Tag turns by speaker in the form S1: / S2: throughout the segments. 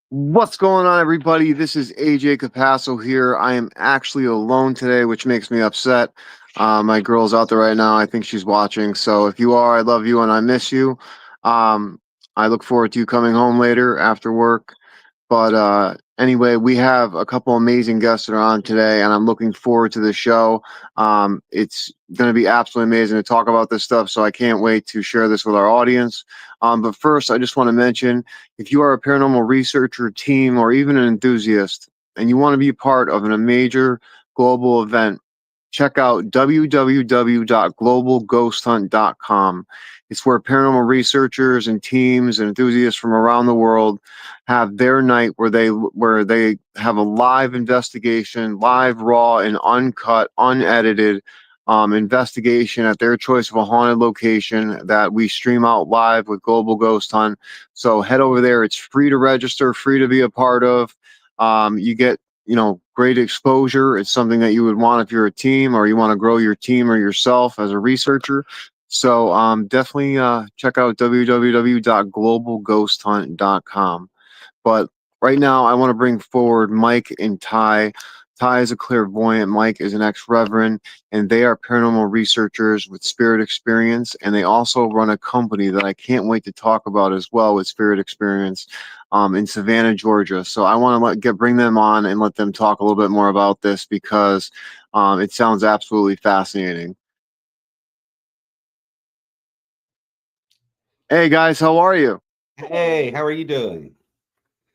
S1: What's going on, everybody? This is AJ Capasso here. I am actually alone today, which makes me upset. My girl's out there right now. I think she's watching. So if you are, I love you and I miss you. I look forward to you coming home later after work. But anyway, we have a couple amazing guests that are on today, and I'm looking forward to the show. It's going to be absolutely amazing to talk about this stuff, so I can't wait to share this with our audience. But first, I just want to mention, if you are a paranormal researcher, team, or even an enthusiast, and you want to be part of a major global event, check out www.globalghosthunt.com. It's where paranormal researchers and teams and enthusiasts from around the world have their night where they have a live investigation, live, raw, and uncut, unedited investigation at their choice of a haunted location that we stream out live with Global Ghost Hunt. So head over there. It's free to register, free to be a part of. You get great exposure. It's something that you would want if you're a team or you want to grow your team or yourself as a researcher. So definitely check out www.globalghosthunt.com. But right now, I want to bring forward Mike and Ty. Ty is a clairvoyant. Mike is an ex-Reverend, and they are paranormal researchers with Spirit Xperience, and they also run a company that I can't wait to talk about as well with Spirit Xperience in Savannah, Georgia. So I want to bring them on and let them talk a little bit more about this because it sounds absolutely fascinating. Hey guys, how are you?
S2: Hey, how are you doing?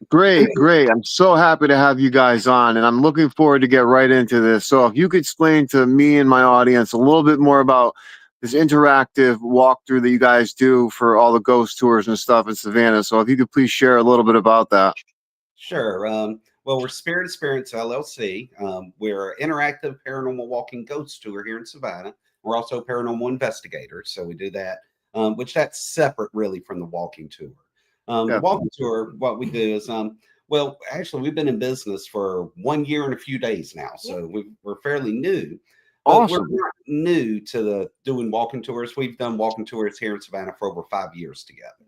S1: Great, great. I'm so happy to have you guys on, and I'm looking forward to get right into this. So if you could explain to me and my audience a little bit more about this interactive walkthrough that you guys do for all the ghost tours and stuff in Savannah. So if you could please share a little bit about that.
S2: Sure. Well, we're Spirit Xperience LLC. We're an interactive paranormal walking ghost tour here in Savannah. We're also paranormal investigators, so we do that, which that's separate really from the walking tour. The walking tour, what we do is, well, actually, we've been in business for 1 year and a few days now, so we're fairly new. But
S1: Awesome.
S2: we're not new to doing walking tours. We've done walking tours here in Savannah for over 5 years together.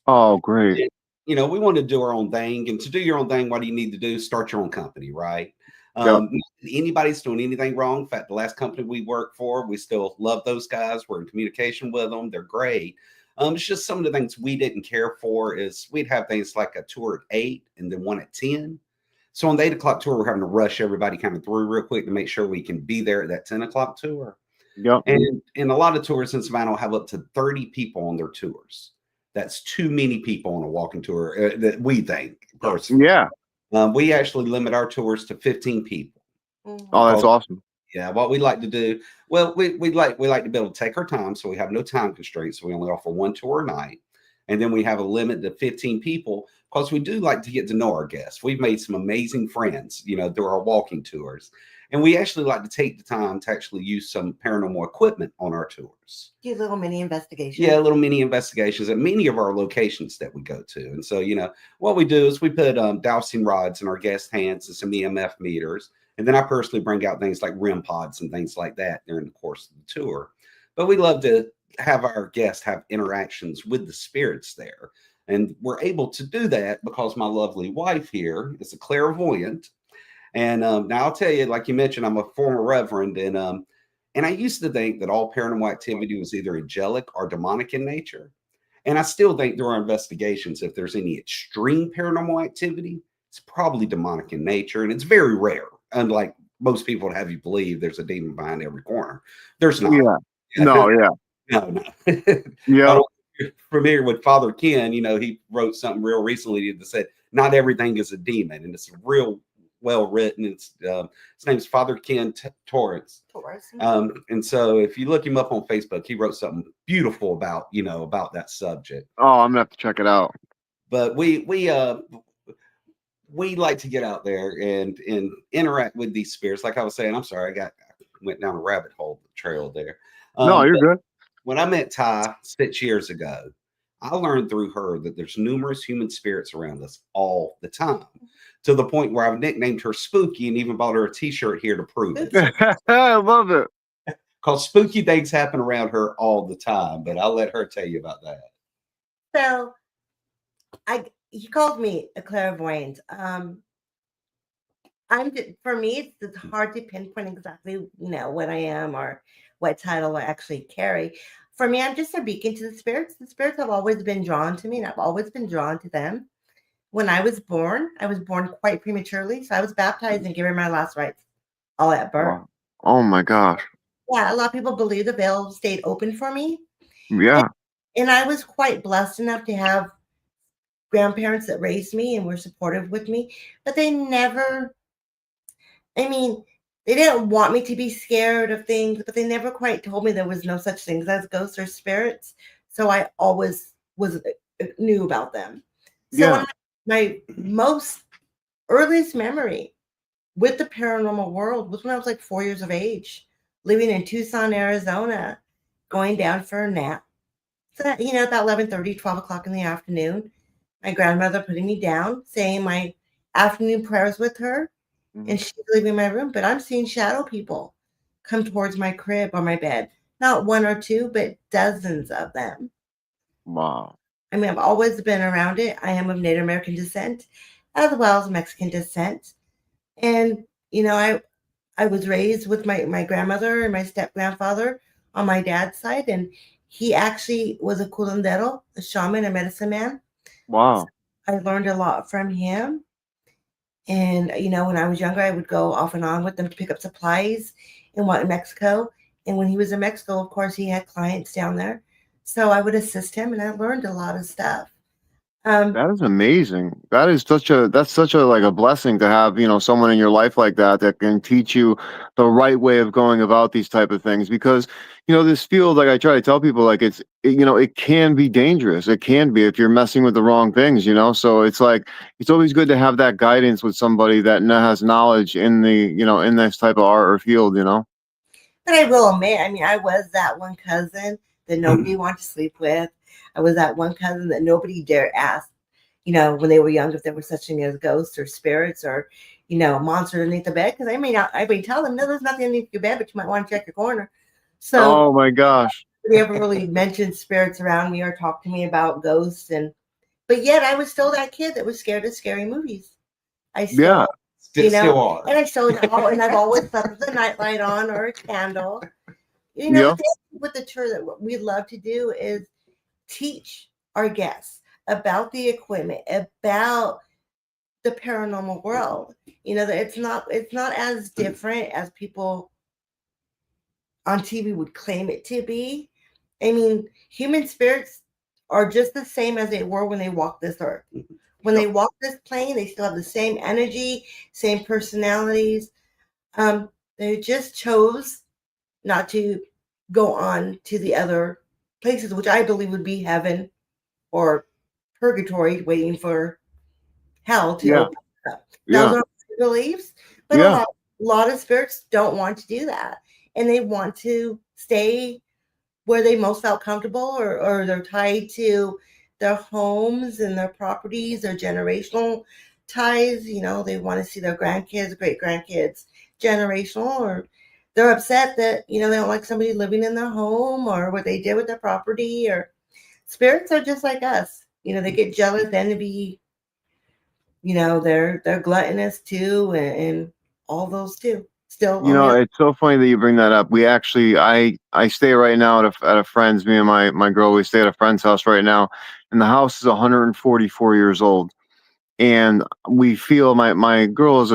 S1: Oh, great.
S2: We want to do our own thing. And to do your own thing, what do you need to do? Start your own company, right?
S1: Yep.
S2: Anybody's doing anything wrong. In fact, the last company we worked for, we still love those guys. We're in communication with them. They're great. It's just some of the things we didn't care for is we'd have things like a tour at 8 and then one at 10. So on the 8 o'clock tour, we're having to rush everybody kind of through real quick to make sure we can be there at that 10 o'clock tour.
S1: Yep.
S2: And a lot of tours in Savannah will have up to 30 people on their tours. That's too many people on a walking tour that we think personally.
S1: Yeah.
S2: We actually limit our tours to 15 people.
S1: Oh, that's awesome.
S2: Yeah, what we like to do, well, we like to be able to take our time, so we have no time constraints. So we only offer one tour a night, and then we have a limit to 15 people because we do like to get to know our guests. We've made some amazing friends, through our walking tours, and we actually like to take the time to actually use some paranormal equipment on our tours.
S3: Do little mini investigations.
S2: Yeah, little mini investigations at many of our locations that we go to. And so, what we do is we put dowsing rods in our guest hands and some EMF meters. And then I personally bring out things like REM pods and things like that during the course of the tour. But we love to have our guests have interactions with the spirits there. And we're able to do that because my lovely wife here is a clairvoyant. And now I'll tell you, like you mentioned, I'm a former reverend. And I used to think that all paranormal activity was either angelic or demonic in nature. And I still think through our investigations, if there's any extreme paranormal activity, it's probably demonic in nature. And it's very rare. Unlike most people would have you believe there's a demon behind every corner. There's not.
S1: Yeah. No, yeah.
S2: No.
S1: Yeah.
S2: Familiar with Father Ken, he wrote something real recently that said, not everything is a demon. And it's real well written. It's his name's Father Ken Torrance. And so if you look him up on Facebook, he wrote something beautiful about that subject.
S1: Oh, I'm gonna have to check it out.
S2: But we like to get out there and interact with these spirits. Like I was saying, I'm sorry, I went down a rabbit hole trail there.
S1: No, you're good.
S2: When I met Ty 6 years ago, I learned through her that there's numerous human spirits around us all the time, to the point where I've nicknamed her Spooky and even bought her a t-shirt here to prove it.
S1: I love it.
S2: Because spooky things happen around her all the time, but I'll let her tell you about that.
S3: So he called me a clairvoyant. For me, it's hard to pinpoint exactly, what I am or what title I actually carry. For me, I'm just a beacon to the spirits. The spirits have always been drawn to me, and I've always been drawn to them. When I was born quite prematurely, so I was baptized and given my last rites all at birth.
S1: Wow. Oh my gosh.
S3: Yeah, a lot of people believe the veil stayed open for me.
S1: Yeah.
S3: And I was quite blessed enough to have grandparents that raised me and were supportive with me, but they never, they didn't want me to be scared of things, but they never quite told me there was no such things as ghosts or spirits. So I always knew about them. So
S1: Yeah.
S3: my most earliest memory with the paranormal world was when I was like 4 years of age, living in Tucson, Arizona, going down for a nap. So that, about 11:30, 12 o'clock in the afternoon, my grandmother putting me down, saying my afternoon prayers with her, and she's leaving my room. But I'm seeing shadow people come towards my crib or my bed. Not one or two, but dozens of them.
S1: Wow.
S3: I've always been around it. I am of Native American descent, as well as Mexican descent. And, I was raised with my grandmother and my step-grandfather on my dad's side, and he actually was a curandero, a shaman, a medicine man.
S1: Wow.
S3: So I learned a lot from him. And, when I was younger, I would go off and on with them to pick up supplies in Mexico. And when he was in Mexico, of course, he had clients down there. So I would assist him, and I learned a lot of stuff.
S1: That is amazing. That's such a like a blessing to have, someone in your life like that can teach you the right way of going about these type of things because, this field, like I try to tell people, like it can be dangerous. It can be if you're messing with the wrong things, so it's like, it's always good to have that guidance with somebody that has knowledge in in this type of art or field,
S3: But I will admit, I was that one cousin that nobody wanted to sleep with. I was that one cousin that nobody dared ask, when they were young, if there was such thing as ghosts or spirits or, monsters underneath the bed. Because I may tell them, no, there's nothing underneath your bed, but you might want to check your corner. So,
S1: oh my gosh,
S3: they ever really mentioned spirits around me or talked to me about ghosts, but yet I was still that kid that was scared of scary movies. I still,
S1: yeah,
S2: Still are.
S3: and I've always slept with a nightlight on or a candle. The thing with the tour that we love to do is teach our guests about the equipment, about the paranormal world. That it's not as different as people on TV would claim it to be. Human spirits are just the same as they were when they walked this earth. When they walk this plane, they still have the same energy, same personalities. They just chose not to go on to the other places, which I believe would be heaven or purgatory, waiting for hell to open up. Those are my beliefs, but a lot of spirits don't want to do that, and they want to stay where they most felt comfortable, or they're tied to their homes and their properties, their generational ties. They want to see their grandkids, great grandkids, generational, or they're upset that, they don't like somebody living in their home or what they did with their property. Or spirits are just like us. They get jealous, envy, they're gluttonous too, and all those too. Still,
S1: it's so funny that you bring that up. We actually, I stay right now at a friend's. Me and my girl, we stay at a friend's house right now, and the house is 144 years old. And we feel my girl is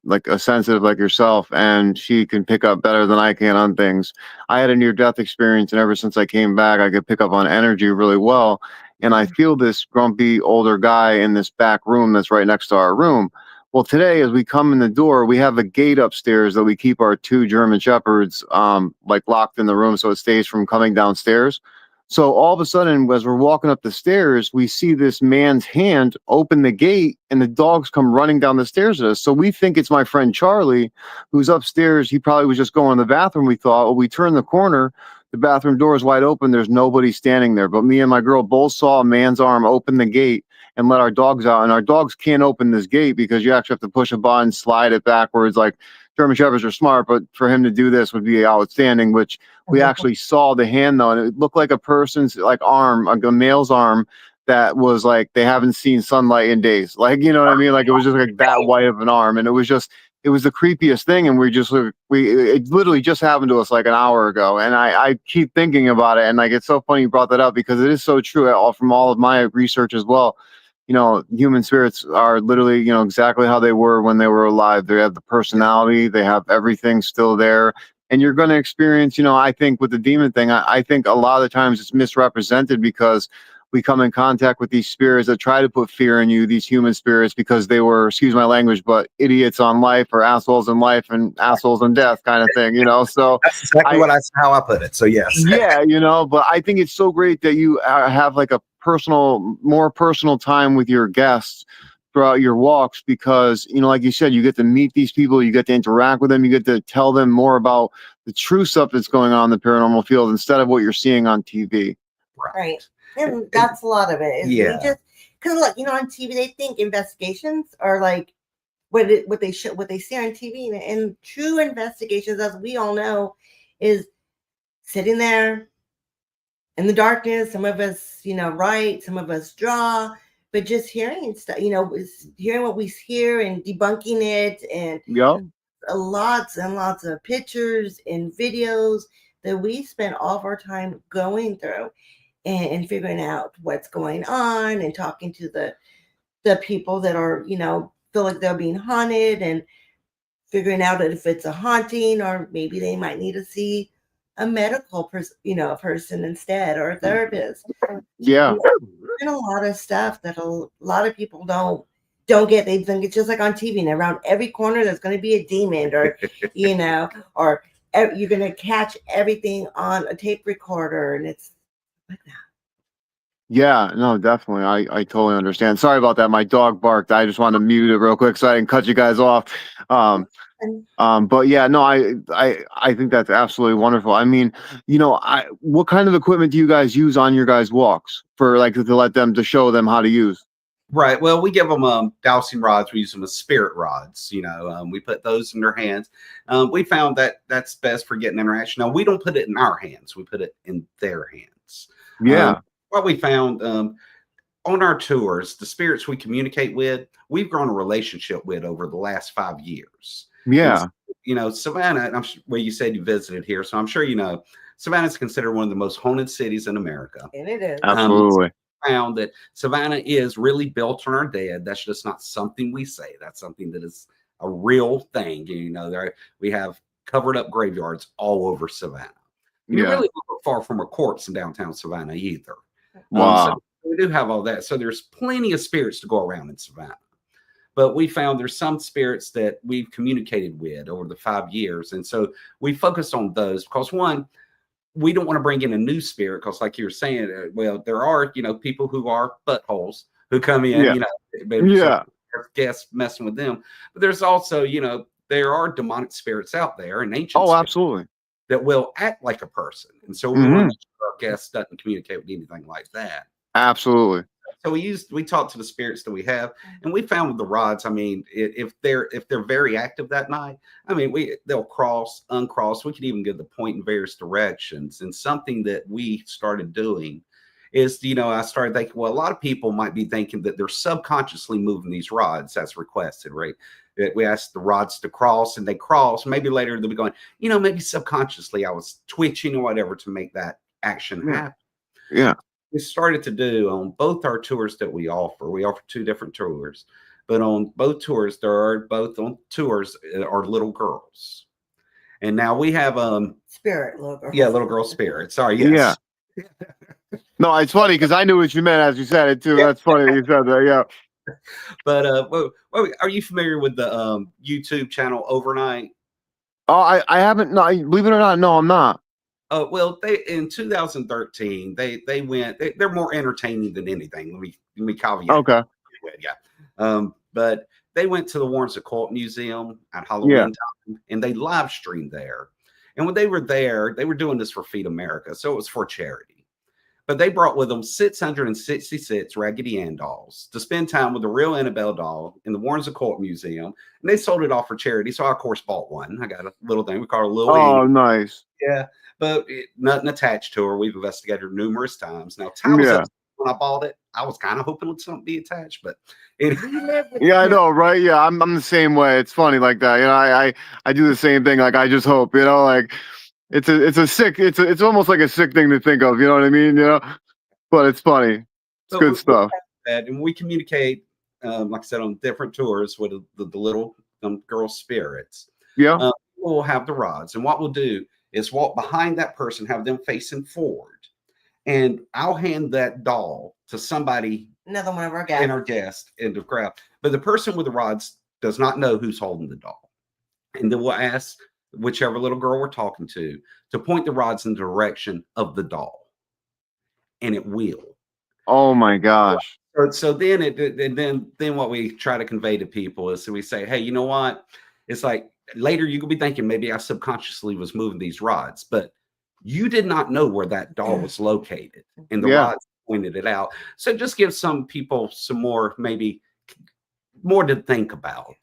S1: like a sensitive like yourself, and she can pick up better than I can on things. I had a near death experience, and ever since I came back, I could pick up on energy really well. And I feel this grumpy older guy in this back room that's right next to our room. Well, today, as we come in the door, we have a gate upstairs that we keep our two German Shepherds like locked in the room so it stays from coming downstairs. So all of a sudden, as we're walking up the stairs, we see this man's hand open the gate and the dogs come running down the stairs at us. So we think it's my friend Charlie, who's upstairs. He probably was just going to the bathroom. We thought, well, we turn the corner, the bathroom door is wide open. There's nobody standing there. But me and my girl both saw a man's arm open the gate and let our dogs out. And our dogs can't open this gate because you actually have to push a button, slide it backwards. Like, German Shepherds are smart, but for him to do this would be outstanding. Which we actually saw the hand though, and it looked like a person's like arm, like a male's arm that was like they haven't seen sunlight in days. Like, you know what I mean? Like it was just like that white of an arm, and it was the creepiest thing. And it literally just happened to us like an hour ago, and I keep thinking about it, and like it's so funny you brought that up because it is so true. From all of my research as well, you know, human spirits are literally, you know, exactly how they were when they were alive. They have the personality, they have everything still there. And you're going to experience, you know, I think with the demon thing, I think a lot of the times it's misrepresented because we come in contact with these spirits that try to put fear in you, these human spirits, because they were, excuse my language, but idiots on life or assholes in life and assholes in death kind of thing, you know? So
S2: that's exactly how I put it. So yes.
S1: Yeah, you know, but I think it's so great that you have like a more personal time with your guests throughout your walks because, you know, like you said, you get to meet these people, you get to interact with them, you get to tell them more about the true stuff that's going on in the paranormal field instead of what you're seeing on TV.
S3: Right. And that's a lot of it.
S2: Yeah.
S3: Because look, you know, on TV they think investigations are like what they see on TV, and true investigations, as we all know, is sitting there in the darkness. Some of us, you know, write, some of us draw, but just hearing stuff, you know, hearing what we hear and debunking it, and lots and lots of pictures and videos that we spend all of our time going through and figuring out what's going on and talking to the people that are, you know, feel like they're being haunted and figuring out if it's a haunting or maybe they might need to see a medical person instead, or a therapist.
S1: Yeah.
S3: There's a lot of stuff that a lot of people don't get. They think it's just like on TV, and around every corner there's going to be a demon, or you know, or you're going to catch everything on a tape recorder, and it's like that.
S1: Yeah, no, definitely. I totally understand. Sorry about that. My dog barked. I just wanted to mute it real quick so I didn't cut you guys off. But yeah, no, I think that's absolutely wonderful. I mean, you know, what kind of equipment do you guys use on your guys' walks for like to show them how to use?
S2: Right. Well, we give them dowsing rods. We use them as spirit rods. You know, we put those in their hands. We found that that's best for getting interaction. Now, we don't put it in our hands. We put it in their hands.
S1: Yeah.
S2: What we found on our tours, the spirits we communicate with, we've grown a relationship with over the last 5 years.
S1: Yeah.
S2: And, you know, Savannah, well, you said you visited here, so I'm sure you know, Savannah is considered one of the most haunted cities in America.
S3: And it is.
S1: Absolutely.
S2: Found that Savannah is really built on our dead. That's just not something we say. That's something that is a real thing. You know, we have covered up graveyards all over Savannah. And you're really not far from a corpse in downtown Savannah either.
S1: Wow.
S2: So we do have all that. So there's plenty of spirits to go around in Savannah. But we found there's some spirits that we've communicated with over the 5 years. And so we focused on those because, one, we don't want to bring in a new spirit because, like you're saying, well, there are, you know, people who are buttholes who come in, you know, guests messing with them. But there's also, you know, there are demonic spirits out there and ancient
S1: absolutely.
S2: that will act like a person. And so we want to make sure our guests doesn't communicate with anything like that.
S1: Absolutely.
S2: So we talked to the spirits that we have, and we found with the rods, I mean, if they're very active that night, I mean, they'll cross, uncross. We could even give the point in various directions. And something that we started doing is, you know, I started thinking, well, a lot of people might be thinking that they're subconsciously moving these rods as requested, right? That we asked the rods to cross and they cross. Maybe later they'll be going, you know, maybe subconsciously I was twitching or whatever to make that action happen.
S1: Yeah.
S2: We started to do on both our tours that we offer 2 different tours, but on both tours, are little girls. And now we have
S3: spirit little girl.
S2: Yeah, little girl spirit. Sorry, yes.
S1: Yeah. No, it's funny because I knew what you meant as you said it too. That's funny that you said that, yeah.
S2: But are you familiar with the YouTube channel Overnight?
S1: Oh, I haven't. No, believe it or not, no, I'm not.
S2: Well, in 2013, they went. They're more entertaining than anything. Let me caveat.
S1: Okay.
S2: Yeah. But they went to the Warren's Occult Museum at Halloween time, and they live streamed there. And when they were there, they were doing this for Feed America, so it was for charity. But they brought with them 666 Raggedy Ann dolls to spend time with the real Annabelle doll in the Warren's Occult Museum. And they sold it off for charity. So I, of course, bought one. I got a little thing we call a little
S1: Oh,
S2: Annie.
S1: nice.
S2: Yeah, but nothing attached to her. We've investigated her numerous times. Now, Ty was
S1: Yeah.
S2: upset when I bought it. I was kind of hoping it something be attached, but it,
S1: Yeah, I know, right? Yeah, I'm the same way. It's funny like that. You know, I do the same thing. Like I just hope, you know, like it's almost like a sick thing to think of, you know what I mean? You know? But it's funny. It's
S2: but
S1: good stuff.
S2: that, and we communicate, like I said, on different tours with the little girl spirits.
S1: Yeah.
S2: We'll have the rods, and what we'll do is walk behind that person, have them facing forward, and I'll hand that doll to somebody,
S3: Another one of our
S2: in
S3: guests.
S2: our guest in the crowd. But the person with the rods does not know who's holding the doll, and then we'll ask whichever little girl we're talking to point the rods in the direction of the doll, and it will.
S1: Oh my gosh.
S2: So then then what we try to convey to people is, so we say, hey, you know what? It's like later you could be thinking maybe I subconsciously was moving these rods, but you did not know where that doll was located, and the
S1: Yeah.
S2: rods pointed it out. So just give some people some more, maybe more to think about.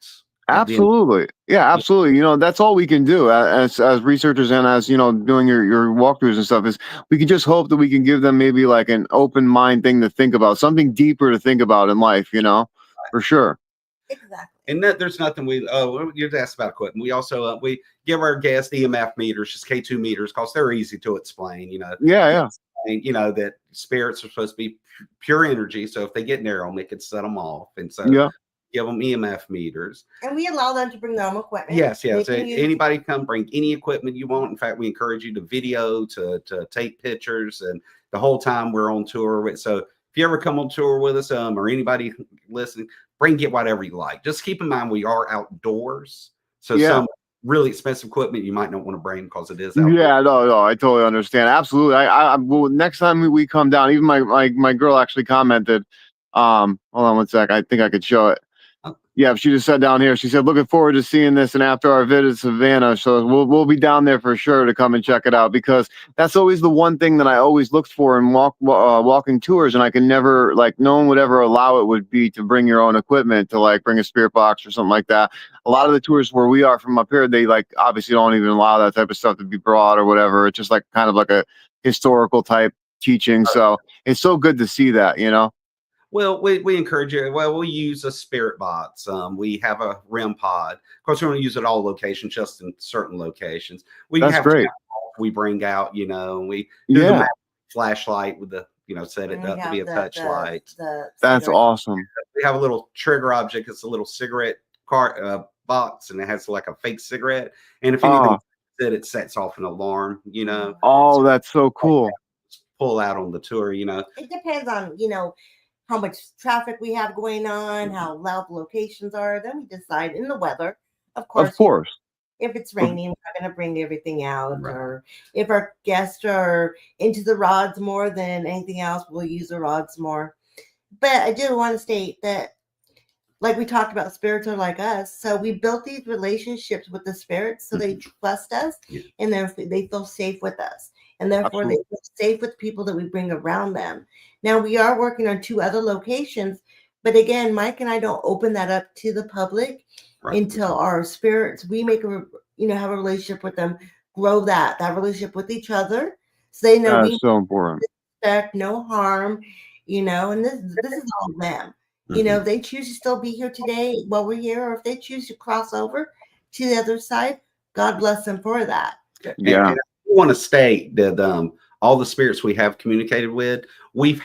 S1: Absolutely. Yeah, absolutely. You know, that's all we can do as researchers and as, you know, doing your walkthroughs and stuff is we can just hope that we can give them maybe like an open mind thing to think about, something deeper to think about in life, you know, for sure.
S3: Exactly.
S2: And that there's nothing you've asked about equipment. We also we give our guests EMF meters, just K2 meters, because they're easy to explain. You know,
S1: Yeah.
S2: and you know that spirits are supposed to be pure energy, so if they get near them, it could set them off. And so give them EMF meters.
S3: And we allow them to bring their own equipment.
S2: Yes. So anybody come bring any equipment you want. In fact, we encourage you to video, to take pictures, and the whole time we're on tour. So if you ever come on tour with us, or anybody listening, get whatever you like. Just keep in mind we are outdoors, so some really expensive equipment you might not want to bring because it is outdoors.
S1: Yeah, no, I totally understand. Absolutely. Well, next time we come down, even my girl actually commented. Hold on one sec. I think I could show it. Yeah, she just said down here. She said, "Looking forward to seeing this." And after our visit to Savannah, so we'll be down there for sure to come and check it out, because that's always the one thing that I always looked for in walking tours, and I can never, like, no one would ever allow it, would be to bring your own equipment, to like bring a spirit box or something like that. A lot of the tours where we are from up here, they like obviously don't even allow that type of stuff to be brought or whatever. It's just like kind of like a historical type teaching. So it's so good to see that, you know.
S2: Well, we encourage you. Well, we use a spirit box. We have a REM pod. Of course, we don't use it all locations, just in certain locations.
S1: That's great.
S2: We bring out, you know, we do the flashlight with the, you know, set it up to be a touch light.
S1: That's awesome.
S2: We have a little trigger object. It's a little cigarette box, and it has like a fake cigarette. And if anything, it sets off an alarm, you know.
S1: Oh, that's so cool.
S2: Pull out on the tour, you know.
S3: It depends on, you know, how much traffic we have going on, how loud the locations are. Then we decide in the weather, of course.
S1: Of course.
S3: If it's raining, we're not going to bring everything out. Right. Or if our guests are into the rods more than anything else, we'll use the rods more. But I do want to state that, like we talked about, spirits are like us. So we built these relationships with the spirits so they trust us, and they feel safe with us. And therefore, they feel safe with people that we bring around them. Now, we are working on 2 other locations, but again, Mike and I don't open that up to the public until our spirits, we make have a relationship with them, grow that relationship with each other. So they know
S1: that's so important.
S3: Respect, no harm, you know, and this is all them. You know, if they choose to still be here today while we're here, or if they choose to cross over to the other side, God bless them for that.
S1: Yeah.
S2: And I want to state that all the spirits we have communicated with, we've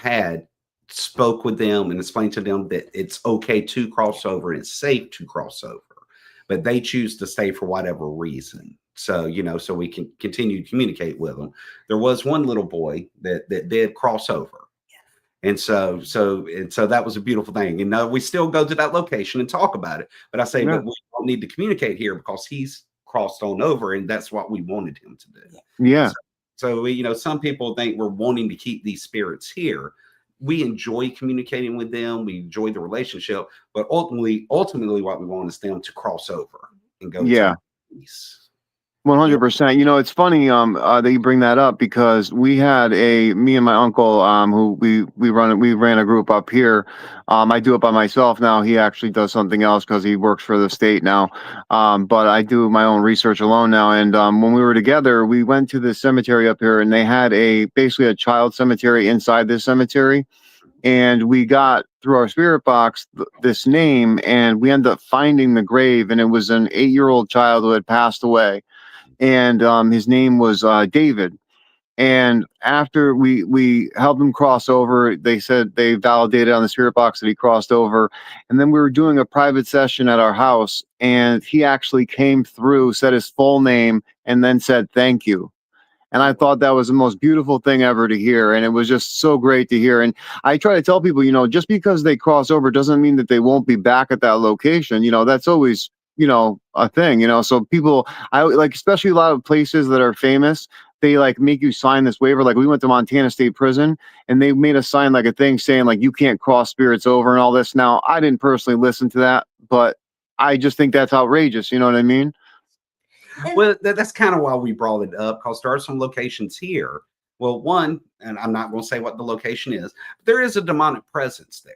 S2: spoke with them and explained to them that it's okay to cross over and it's safe to cross over, but they choose to stay for whatever reason. So, you know, so we can continue to communicate with them. There was one little boy that did cross over. And so that was a beautiful thing. And we still go to that location and talk about it. But I say, but we don't need to communicate here because he's crossed on over, and that's what we wanted him to do.
S1: Yeah.
S2: So you know, some people think we're wanting to keep these spirits here. We enjoy communicating with them. We enjoy the relationship, but ultimately, what we want is them to cross over and go to peace.
S1: 100%. You know, it's funny that you bring that up because me and my uncle who we ran a group up here. I do it by myself now. He actually does something else because he works for the state now. But I do my own research alone now. And when we were together, we went to this cemetery up here, and they had basically a child cemetery inside this cemetery. And we got through our spirit box this name, and we ended up finding the grave, and it was an 8-year-old child who had passed away, and his name was David. And after we helped him cross over, they said they validated on the spirit box that he crossed over. And then we were doing a private session at our house, and he actually came through, said his full name, and then said thank you. And I thought that was the most beautiful thing ever to hear. And it was just so great to hear. And I try to tell people, you know, just because they cross over doesn't mean that they won't be back at that location. You know, that's always, you know, a thing, you know. So people, I like, especially a lot of places that are famous, they like make you sign this waiver. Like we went to Montana State Prison, and they made us sign like a thing saying like you can't cross spirits over and all this. Now, I didn't personally listen to that, but I just think that's outrageous. You know what I mean?
S2: Well, that's kind of why we brought it up, because there are some locations here. Well, one, and I'm not going to say what the location is, but there is a demonic presence there.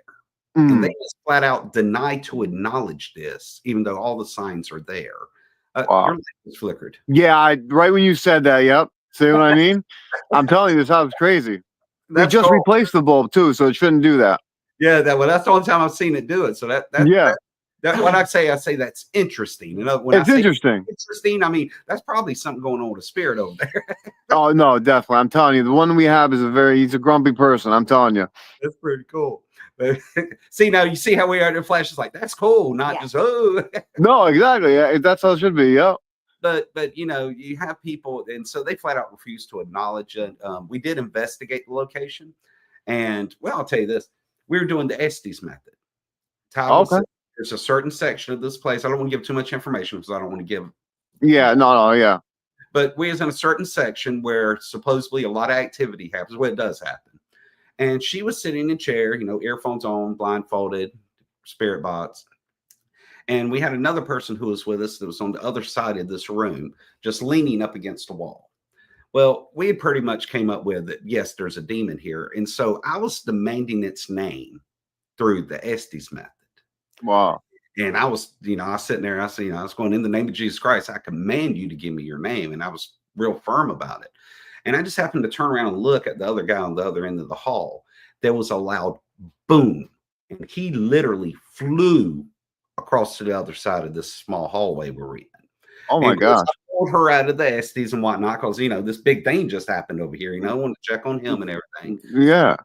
S2: And they just flat out deny to acknowledge this, even though all the signs are there.
S1: Wow.
S2: Your light was flickered.
S1: Yeah, right when you said that, yep. See what I mean? I'm telling you, this house is crazy. We just
S2: cool.
S1: replaced the bulb too, so it shouldn't do that.
S2: Yeah, that's the only time I've seen it do it. So that when I say that's interesting. You know, when
S1: it's
S2: I say
S1: interesting.
S2: Interesting. I mean, that's probably something going on with a spirit over there.
S1: Oh no, definitely. I'm telling you, the one we have is he's a grumpy person. I'm telling you.
S2: That's pretty cool. But see, now you see how we are in flashes like that's cool, not just oh.
S1: No, exactly. Yeah, that's how it should be. Yeah.
S2: But you know, you have people, and so they flat out refuse to acknowledge it. We did investigate the location, and well, I'll tell you this: we were doing the Estes method.
S1: Okay.
S2: There's a certain section of this place. I don't want to give too much information because I don't want to give.
S1: Yeah. No. Yeah.
S2: But we was in a certain section where supposedly a lot of activity happens. Well, it does happen. And she was sitting in a chair, you know, earphones on, blindfolded, spirit box. And we had another person who was with us that was on the other side of this room, just leaning up against the wall. Well, we had pretty much came up with that, yes, there's a demon here. And so I was demanding its name through the Estes method.
S1: Wow.
S2: And I was, you know, I was sitting there, I said, you know, I was going, in the name of Jesus Christ, I command you to give me your name. And I was real firm about it. And I just happened to turn around and look at the other guy on the other end of the hall. There was a loud boom. And he literally flew across to the other side of this small hallway we're in.
S1: Oh my gosh.
S2: I pulled her out of the Estes and whatnot because, you know, this big thing just happened over here. You know, I wanted to check on him and everything.
S1: Yeah.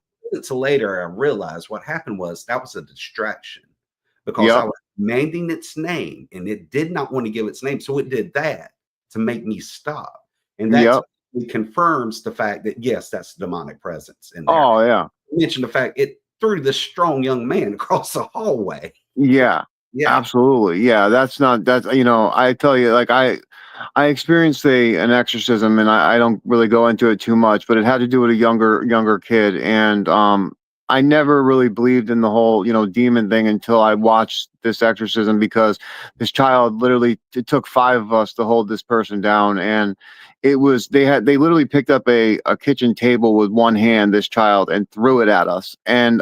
S2: So later I realized what happened was that was a distraction because I was demanding its name and it did not want to give its name. So it did that to make me stop. And that's it confirms the fact that, yes, that's demonic presence in there.
S1: Oh, yeah.
S2: You mentioned the fact it threw this strong young man across the hallway.
S1: Yeah. Yeah, absolutely. Yeah, that's you know, I tell you, like I experienced an exorcism, and I don't really go into it too much, but it had to do with a younger kid, and I never really believed in the whole, you know, demon thing until I watched this exorcism, because this child literally, it took 5 of us to hold this person down, and it was they literally picked up a kitchen table with one hand, this child, and threw it at us, and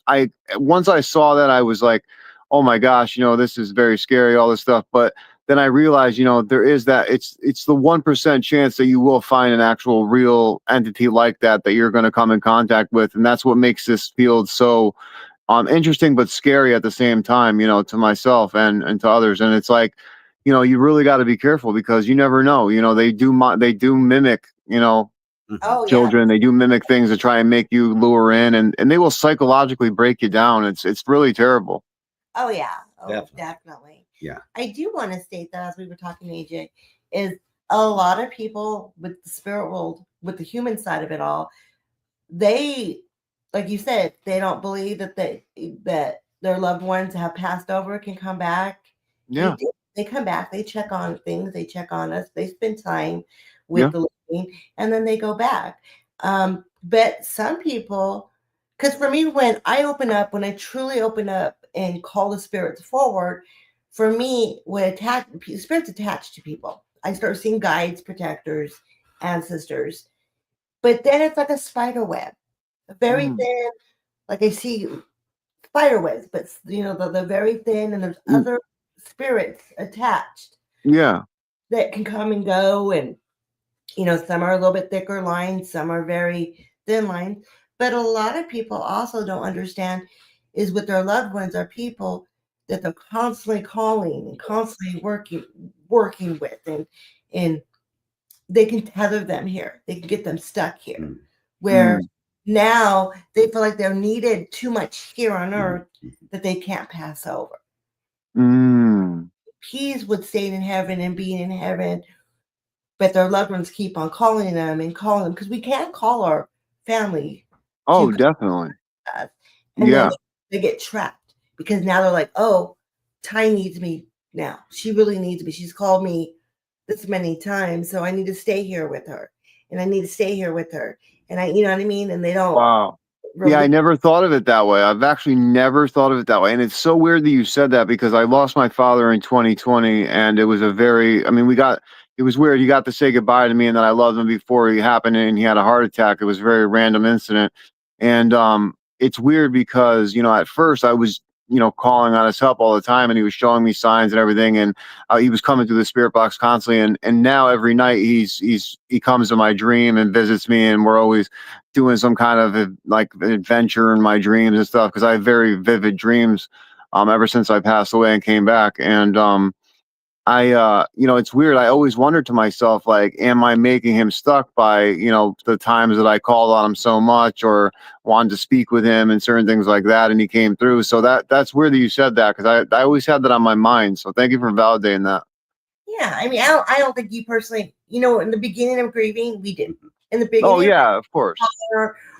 S1: I once I saw that, I was like, oh my gosh, you know, this is very scary, all this stuff. But then I realized, you know, there is that it's the 1% chance that you will find an actual real entity like that you're going to come in contact with. And that's what makes this field so interesting, but scary at the same time, you know, to myself and to others. And it's like, you know, you really got to be careful because you never know, you know, they do mimic, you know, children. They do mimic things to try and make you lure in, and they will psychologically break you down. It's really terrible.
S3: Oh, yeah. Oh, definitely.
S2: Yeah.
S3: I do want to state that, as we were talking, AJ, is a lot of people with the spirit world, with the human side of it all, they, like you said, they don't believe that that their loved ones have passed over can come back.
S1: Yeah.
S3: They come back. They check on things. They check on us. They spend time with the living, and then they go back. But some people, because for me, when I truly open up and call the spirits forward, for me, spirits attach to people. I start seeing guides, protectors, ancestors. But then it's like a spider web, very thin. Like I see spider webs, but they're very thin, and there's other spirits attached.
S1: Yeah.
S3: That can come and go, and some are a little bit thicker lines, some are very thin lines. But a lot of people also don't understand is with their loved ones are people that they're constantly calling and constantly working with, and they can tether them here. They can get them stuck here, where now they feel like they're needed too much here on earth that they can't pass over. Peace with staying in heaven and being in heaven, but their loved ones keep on calling them because we can't call our family.
S1: Oh, definitely.
S3: And then they get trapped because now they're like, oh, Ty needs me now. She really needs me. She's called me this many times, so I need to stay here with her, and I need to stay here with her, and you know what I mean? And they don't.
S1: Wow. Yeah, I never thought of it that way. I've actually never thought of it that way. And it's so weird that you said that because I lost my father in 2020, and it was it was weird. He got to say goodbye to me and that I loved him before he happened, and he had a heart attack. It was a very random incident. And it's weird because, at first I was, calling on his help all the time, and he was showing me signs and everything. And he was coming through the spirit box constantly. And now every night he comes to my dream and visits me, and we're always doing some kind of like adventure in my dreams and stuff. Cause I have very vivid dreams, ever since I passed away and came back. And, it's weird. I always wondered to myself, like, am I making him stuck by, the times that I called on him so much or wanted to speak with him and certain things like that. And he came through. So that's weird that you said that because I always had that on my mind. So thank you for validating that.
S3: Yeah. I mean, I don't think you personally, in the beginning of grieving, we did. In the beginning.
S1: Oh, yeah, of course.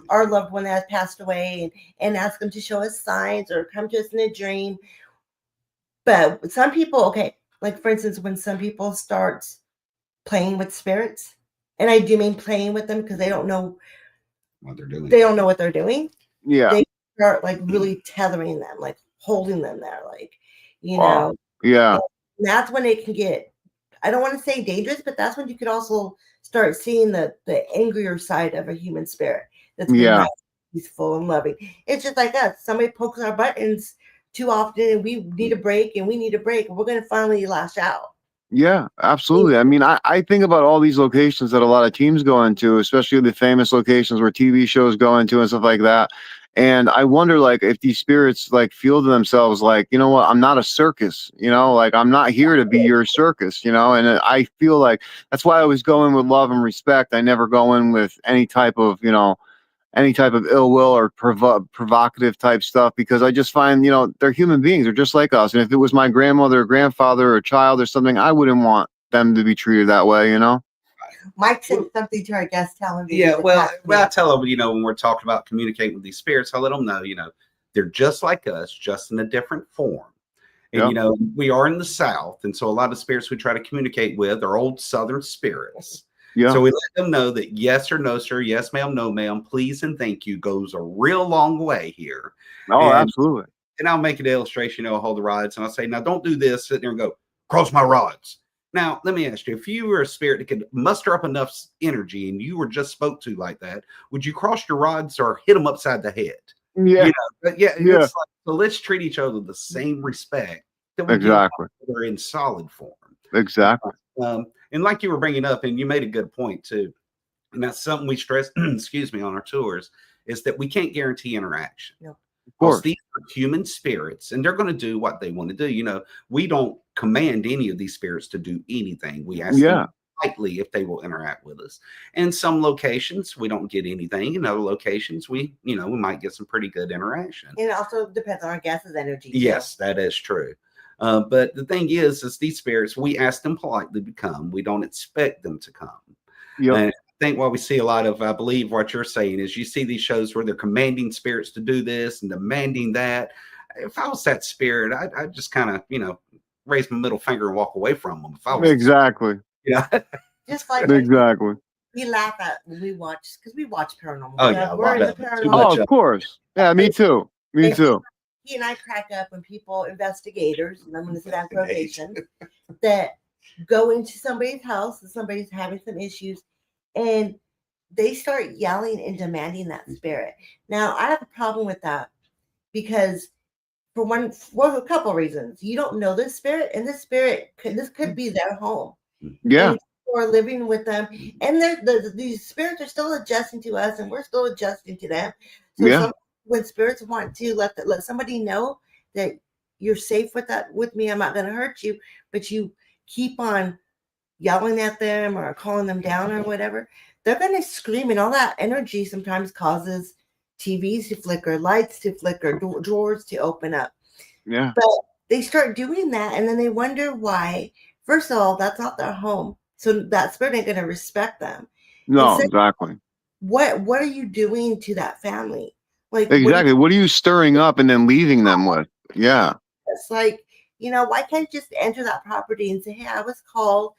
S3: Our loved one that has passed away and ask them to show us signs or come to us in a dream. But some people, okay, like for instance, when some people start playing with spirits, and I do mean playing with them because they don't know
S2: what they're doing.
S3: They don't know what they're doing.
S1: Yeah.
S3: They start like really tethering them, like holding them there, like,
S1: Wow. Yeah.
S3: And that's when it can get, I don't want to say dangerous, but that's when you could also start seeing the angrier side of a human spirit. That's nice, peaceful and loving. It's just like us. Somebody pokes our buttons too often and we need a break and we're going to finally lash out.
S1: Yeah, absolutely. I mean, I think about all these locations that a lot of teams go into, especially the famous locations where TV shows go into and stuff like that. And I wonder, like, if these spirits like feel to themselves, like, you know what, I'm not a circus, like I'm not here to be your circus, and I feel like that's why I always go in with love and respect. I never go in with any type of, any type of ill will or provocative type stuff, because I just find, they're human beings. They're just like us. And if it was my grandmother or grandfather or a child or something, I wouldn't want them to be treated that way,
S3: Mike said something to our guest telling me.
S2: Yeah, well, I tell them, when we're talking about communicating with these spirits, I let them know, they're just like us, just in a different form. And, we are in the South. And so a lot of spirits we try to communicate with are old Southern spirits. Yeah. So we let them know that yes or no, sir, yes, ma'am, no, ma'am, please and thank you goes a real long way here.
S1: Oh, absolutely.
S2: And I'll make an illustration, I'll hold the rods and I'll say, now don't do this, sit there and go, cross my rods. Now, let me ask you, if you were a spirit that could muster up enough energy and you were just spoke to like that, would you cross your rods or hit them upside the head?
S1: Yeah.
S2: It's like, so let's treat each other with the same respect that we do in solid form.
S1: Exactly.
S2: And like you were bringing up, and you made a good point too, and that's something we stress, excuse me, on our tours, is that we can't guarantee interaction.
S3: No.
S2: Of course, these are human spirits, and they're going to do what they want to do. We don't command any of these spirits to do anything. We ask them politely if they will interact with us. In some locations, we don't get anything. In other locations, we might get some pretty good interaction.
S3: And it also depends on our guest's energy.
S2: Yes, that is true. But the thing is these spirits, we ask them politely to come. We don't expect them to come. Yep. And I think what we see a lot of, I believe what you're saying is you see these shows where they're commanding spirits to do this and demanding that. If I was that spirit, I'd just kind of, raise my middle finger and walk away from them. If I was
S1: exactly.
S2: Yeah.
S3: Just like
S1: exactly.
S3: We laugh at when we watch, because we watch paranormal.
S2: Oh, yeah.
S3: We're in the paranormal.
S1: Oh, of course. Yeah, me too. Me too.
S3: He and I crack up when people, investigators, and I'm going to say that quotation, that go into somebody's house and somebody's having some issues, and they start yelling and demanding that spirit. Now, I have a problem with that because for a couple reasons. You don't know this spirit, and this could be their home.
S1: Yeah.
S3: And people are living with them, and these spirits are still adjusting to us, and we're still adjusting to them. So when spirits want to let somebody know that you're safe with me, I'm not going to hurt you, but you keep on yelling at them or calling them down or whatever, they're going to scream, and all that energy sometimes causes TVs to flicker, lights to flicker, drawers to open up.
S1: Yeah.
S3: But they start doing that, and then they wonder why. First of all, that's not their home, so that spirit ain't going to respect them.
S1: No, exactly.
S3: What are you doing to that family? Like
S1: exactly. What are you stirring up and then leaving them with? Yeah.
S3: It's like, why can't you just enter that property and say, hey, I was called.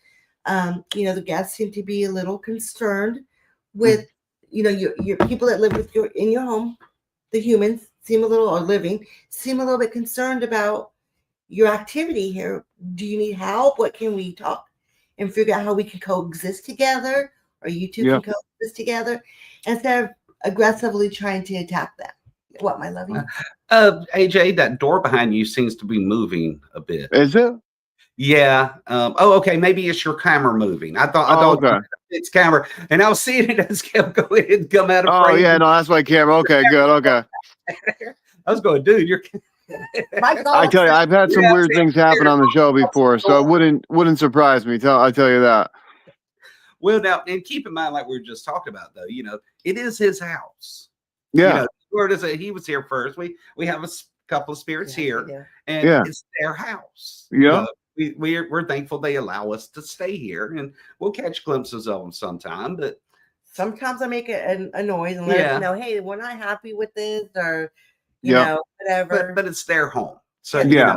S3: The guests seem to be a little concerned with, your people that live in your home. The humans seem a little bit concerned about your activity here. Do you need help? What can we talk and figure out how we can coexist together, or you two can coexist together, instead of aggressively trying to attack them? What, my lovey?
S2: AJ, that door behind you seems to be moving a bit.
S1: Is it?
S2: Yeah. Okay. Maybe it's your camera moving. I thought
S1: okay.
S2: It's camera, and I was seeing it as kept going and come out of frame.
S1: Oh yeah, no, that's my camera. Okay, good. Okay.
S2: I was going, dude, you're.
S1: I tell you, I've had some weird things happen on the show before, so it wouldn't surprise me. I tell you that.
S2: Well, now, and keep in mind, like we were just talking about, though, it is his house.
S1: Yeah.
S2: Word is that he was here first. We have a couple of spirits here, and it's their house.
S1: Yeah.
S2: We're thankful they allow us to stay here, and we'll catch glimpses of them sometime. But
S3: sometimes I make a noise and let us know, hey, we're not happy with this, or whatever.
S2: But it's their home, so we're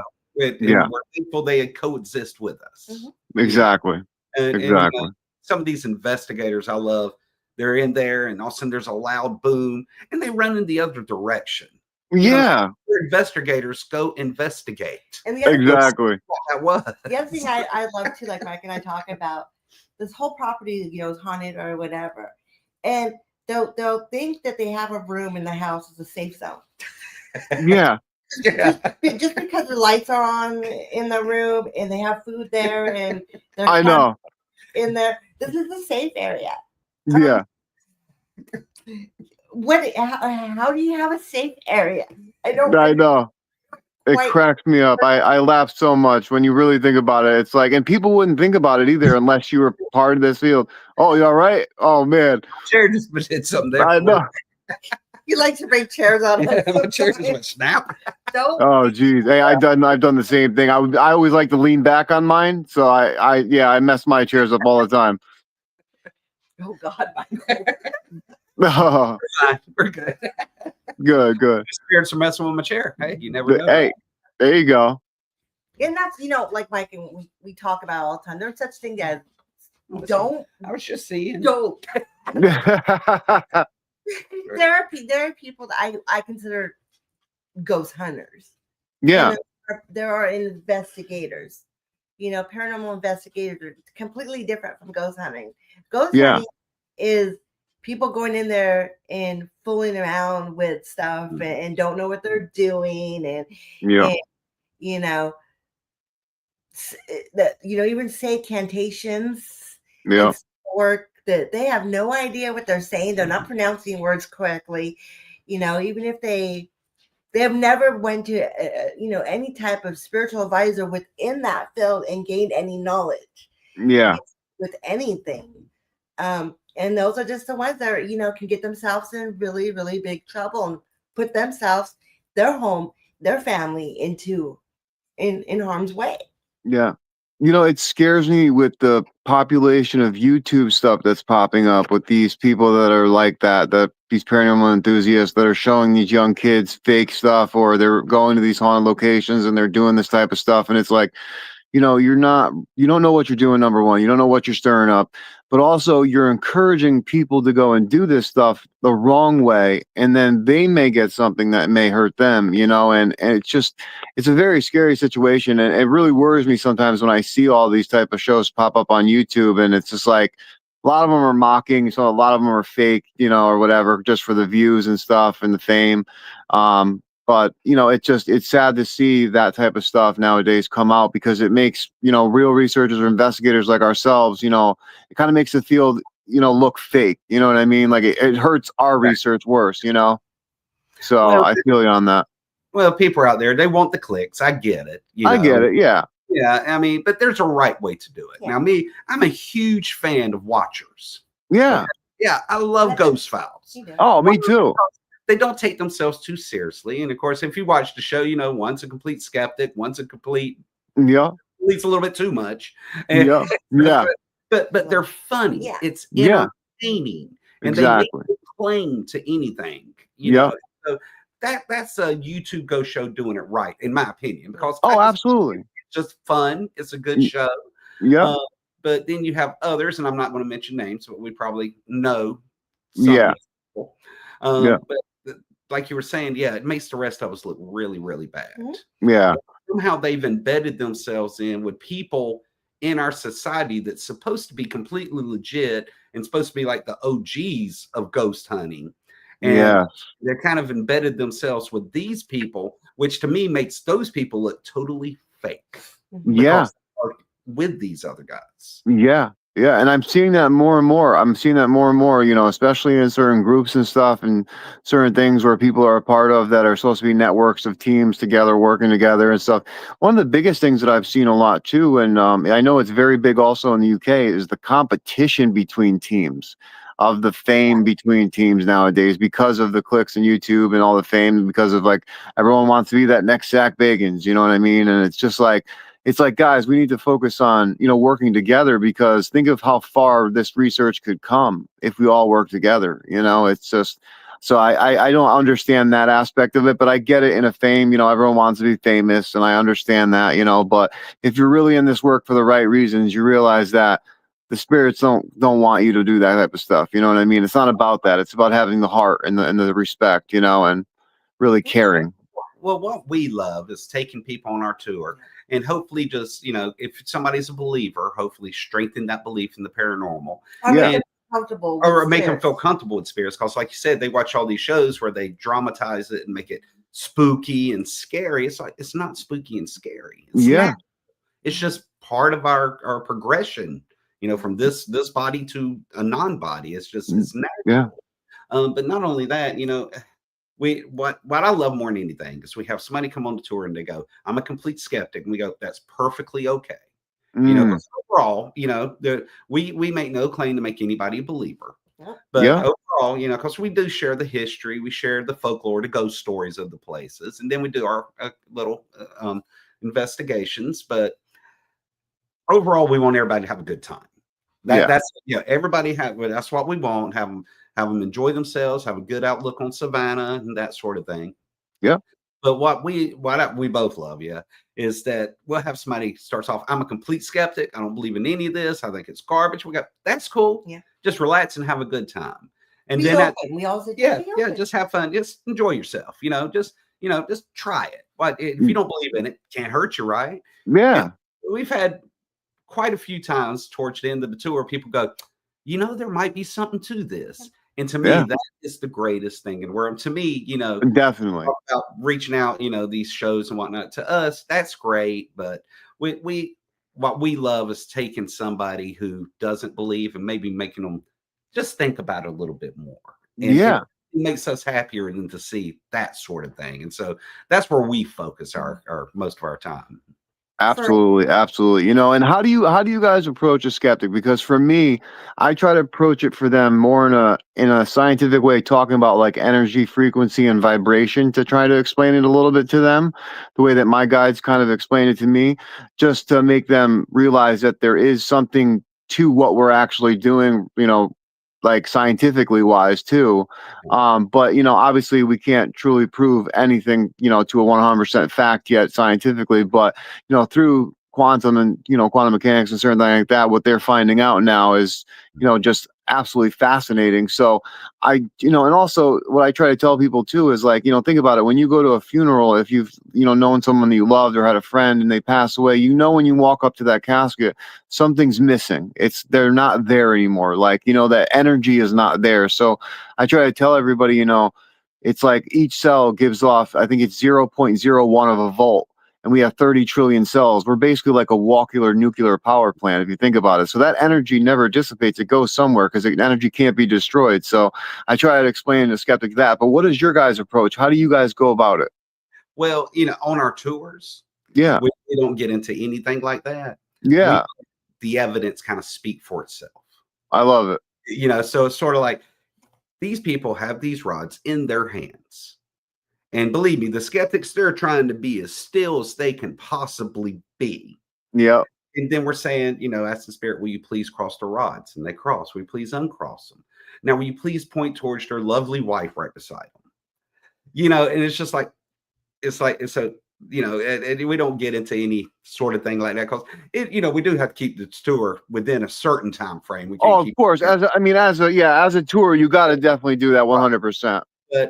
S2: thankful they coexist with us.
S3: Mm-hmm.
S1: Exactly.
S2: And some of these investigators I love, they're in there, and all of a sudden there's a loud boom, and they run in the other direction.
S1: Yeah.
S2: Investigators go investigate.
S3: And
S1: exactly.
S2: That was.
S3: The other thing I love too, like Mike and I talk about, this whole property, is haunted or whatever. And they'll think that they have a room in the house as a safe zone.
S1: Yeah.
S3: Just because the lights are on in the room and they have food there and
S1: I know
S3: in there. This is a safe area.
S1: Yeah.
S3: How do you have a safe area?
S1: I know. It cracks me up. I laugh so much when you really think about it. It's like, and people wouldn't think about it either unless you were part of this field. Oh, you all right? Oh man.
S2: Chair just did something there.
S1: I know.
S3: You like to break chairs out of it.
S2: My chair just went snap.
S1: Oh geez. Hey, I've done the same thing. I always like to lean back on mine. So I mess my chairs up all the time.
S3: Oh God, Michael.
S1: No.
S2: We're good.
S1: Good.
S2: Spirits are messing with my chair. Hey, you never know.
S1: Hey, there you go.
S3: And that's, like Mike and we talk about all the time. There's such thing as don't.
S2: I was just seeing.
S3: Don't. There are people that I consider ghost hunters.
S1: Yeah.
S3: There are investigators. Paranormal investigators are completely different from ghost hunting. Ghost hunting is people going in there and fooling around with stuff and don't know what they're doing, and even say cantations.
S1: Yeah.
S3: Work that they have no idea what they're saying. They're not pronouncing words correctly. Even if they have never went to any type of spiritual advisor within that field and gained any knowledge.
S1: Yeah.
S3: With anything. And those are just the ones that can get themselves in really, really big trouble and put themselves, their home, their family in harm's way.
S1: Yeah. It scares me with the population of YouTube stuff that's popping up with these people that are like these paranormal enthusiasts that are showing these young kids fake stuff, or they're going to these haunted locations and they're doing this type of stuff. And it's like, you don't know what you're doing. Number one, you don't know what you're stirring up. but also you're encouraging people to go and do this stuff the wrong way, and then they may get something that may hurt them, and it's a very scary situation, and it really worries me sometimes when I see all these type of shows pop up on YouTube, and it's just like a lot of them are mocking, so a lot of them are fake, or whatever, just for the views and stuff and the fame. But it's sad to see that type of stuff nowadays come out, because it makes real researchers or investigators like ourselves, it kind of makes it feel look fake. You know what I mean? Like it hurts our research worse. So
S2: Well,
S1: I feel you on that.
S2: well, people are out there, they want the clicks. I get it.
S1: I get it. Yeah.
S2: Yeah, I mean, but there's a right way to do it.
S3: Yeah.
S2: Now, me, I'm a huge fan of watchers.
S1: Yeah.
S2: Okay? Yeah, I love Ghost Files.
S1: Oh, me too.
S2: They don't take themselves too seriously. And of course, if you watch the show, one's a complete skeptic, one's a complete,
S1: Yeah.
S2: believes a little bit too much. And,
S1: Yeah. Yeah.
S2: but they're funny.
S3: Yeah.
S2: It's
S1: Yeah.
S2: entertaining. And
S1: Exactly.
S2: they make no claim to anything.
S1: Yeah.
S2: So that's a YouTube Ghost show doing it right, in my opinion. Because
S1: Oh, absolutely.
S2: it's just fun. It's a good show.
S1: Yeah.
S2: But then you have others, and I'm not going to mention names, but we probably know some
S1: Yeah.
S2: people.
S1: Yeah.
S2: But like you were saying, yeah, it makes the rest of us look really, really bad.
S1: Yeah.
S2: Somehow they've embedded themselves in with people in our society that's supposed to be completely legit and supposed to be like the OGs of ghost hunting. And
S1: Yeah.
S2: they're kind of embedded themselves with these people, which to me makes those people look totally fake.
S1: Yeah.
S2: They are with these other guys.
S1: Yeah. Yeah. And I'm seeing that more and more. Especially in certain groups and stuff, and certain things where people are a part of that are supposed to be networks of teams together, working together and stuff. One of the biggest things that I've seen a lot too, and I know it's very big also in the UK, is the competition between teams, of the fame between teams nowadays, because of the clicks and YouTube and all the fame, because of like everyone wants to be that next Zach Bagans, you know what I mean? And it's like, guys, we need to focus on, working together, because think of how far this research could come if we all work together. It's just, so I don't understand that aspect of it, but I get it in a fame, everyone wants to be famous, and I understand that, but if you're really in this work for the right reasons, you realize that the spirits don't want you to do that type of stuff. You know what I mean? It's not about that. It's about having the heart and the respect, and really caring.
S2: Well, what we love is taking people on our tour and hopefully just, if somebody's a believer, hopefully strengthen that belief in the paranormal.
S1: Yeah.
S3: Comfortable
S2: or make them feel comfortable with spirits. Because like you said, they watch all these shows where they dramatize it and make it spooky and scary. It's like, it's not spooky and scary. It's just part of our progression, from this body to a non-body. It's just, it's natural.
S1: Yeah.
S2: But not only that, what I love more than anything is we have somebody come on the tour and they go, I'm a complete skeptic. And we go, that's perfectly okay. 'Cause overall, we make no claim to make anybody a believer. But overall, because we do share the history, we share the folklore, the ghost stories of the places, and then we do our little investigations. But overall, we want everybody to have a good time. That's everybody that's what we want. Have them enjoy themselves, have a good outlook on Savannah and that sort of thing.
S1: Yeah.
S2: But what we both love, is that we'll have somebody starts off, I'm a complete skeptic. I don't believe in any of this. I think it's garbage. That's cool.
S3: Yeah.
S2: Just relax and have a good time. And
S3: be
S2: then
S3: open. We all said,
S2: just have fun. Just enjoy yourself. Just try it. But if you don't believe in it, can't hurt you, right?
S1: Yeah.
S2: And we've had quite a few times towards the end of the tour, people go, there might be something to this. And to me, that is the greatest thing in the world. To me,
S1: definitely
S2: about reaching out, these shows and whatnot, to us, that's great. But what we love is taking somebody who doesn't believe and maybe making them just think about it a little bit more. And it makes us happier than to see that sort of thing. And so that's where we focus our most of our time.
S1: Absolutely. And how do you guys approach a skeptic? Because for me, I try to approach it for them more in a scientific way, talking about like energy, frequency, and vibration, to try to explain it a little bit to them, the way that my guides kind of explain it to me, just to make them realize that there is something to what we're actually doing, like scientifically wise too. But obviously we can't truly prove anything, to a 100% fact yet scientifically, but through quantum and, quantum mechanics and certain things like that, what they're finding out now is, just absolutely fascinating. So and also what I try to tell people too is like, think about it. When you go to a funeral, if you've, known someone that you loved or had a friend and they pass away, when you walk up to that casket, something's missing. They're not there anymore. Like, that energy is not there. So I try to tell everybody, it's like each cell gives off, I think it's 0.01 of a volt. And we have 30 trillion cells. We're basically like a walkular nuclear power plant, if you think about it. So that energy never dissipates. It goes somewhere because energy can't be destroyed. So I try to explain to skeptic that. But what is your guys' approach? How do you guys go about it?
S2: Well, on our tours,
S1: Yeah,
S2: we don't get into anything like that.
S1: yeah,
S2: The evidence kind of speak for itself.
S1: I love it.
S2: So it's sort of like these people have these rods in their hands. And believe me, the skeptics, they're trying to be as still as they can possibly be.
S1: Yeah.
S2: And then we're saying, ask the spirit, will you please cross the rods? And they cross. Will you please uncross them? Now, will you please point towards their lovely wife right beside them? And it's just like, it's a, and we don't get into any sort of thing like that because we do have to keep the tour within a certain time frame. We can't
S1: of course. As a tour, you got to definitely do that 100%.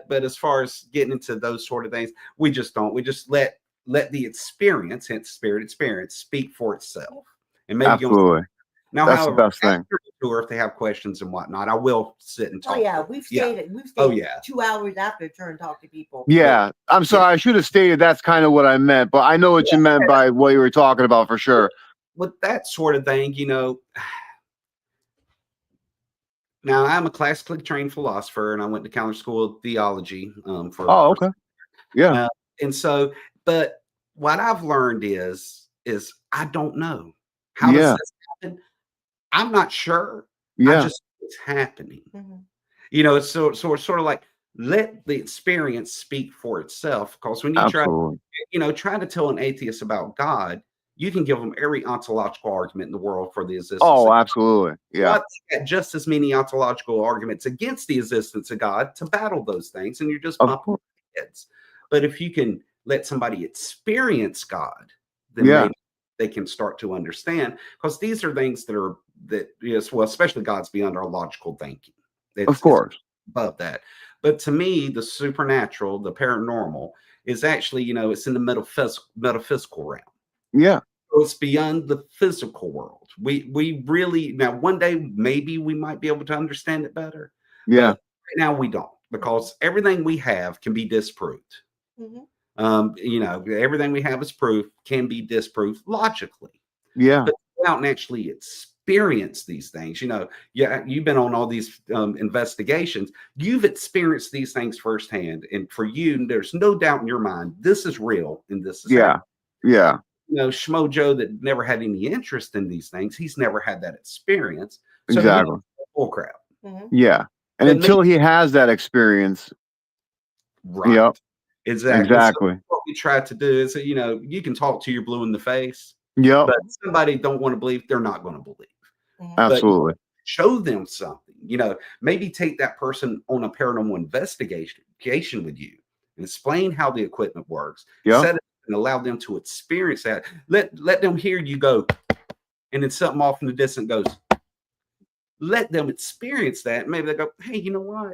S2: But as far as getting into those sort of things, we just don't. We just let the experience, hence Spirit Xperience, speak for itself. And maybe
S1: absolutely.
S2: Now,
S1: that's
S2: however,
S1: the best thing.
S2: After the tour, if they have questions and whatnot, I will sit and talk.
S3: Oh yeah, we've stayed 2 hours after the tour and talked to people.
S1: Yeah, I'm sorry. I should have stated that's kind of what I meant, but I know what you meant by what you were talking about for sure.
S2: With that sort of thing, now I'm a classically trained philosopher, and I went to Counter School of Theology.
S1: Okay. Yeah.
S2: And so, but what I've learned is I don't know how does this happen. I'm not sure.
S1: Yeah.
S2: I just it's happening. Mm-hmm. So it's sort of like let the experience speak for itself. Because when you try to tell an atheist about God, you can give them every ontological argument in the world for the existence.
S1: Oh, absolutely. Yeah.
S2: But got just as many ontological arguments against the existence of God to battle those things, and you're just bumping heads. But if you can let somebody experience God, then maybe they can start to understand, because these are things especially God's beyond our logical thinking.
S1: Of course.
S2: It's above that. But to me, the supernatural, the paranormal, is actually, it's in the metaphysical realm.
S1: Yeah.
S2: So it's beyond the physical world. We really, now one day maybe we might be able to understand it better.
S1: Yeah.
S2: Right now we don't, because everything we have can be disproved. Mm-hmm. Everything we have as proof can be disproved logically.
S1: Yeah.
S2: But go out and actually experience these things. You've been on all these investigations. You've experienced these things firsthand. And for you, there's no doubt in your mind, this is real and this is happening.
S1: Yeah.
S2: Schmo Joe that never had any interest in these things, he's never had that experience. So
S1: exactly.
S2: Bull crap.
S1: Mm-hmm. Yeah. And until he has that experience.
S2: Right.
S1: Yep.
S2: Exactly. So what we try to do is, you can talk to your blue in the face.
S1: Yep.
S2: But somebody don't want to believe, they're not going to believe. Mm-hmm.
S1: Absolutely.
S2: But show them something. Maybe take that person on a paranormal investigation with you and explain how the equipment works. Set it and allow them to experience that. Let them hear you go, and then something off in the distance goes. Let them experience that. Maybe they go, hey, you know what?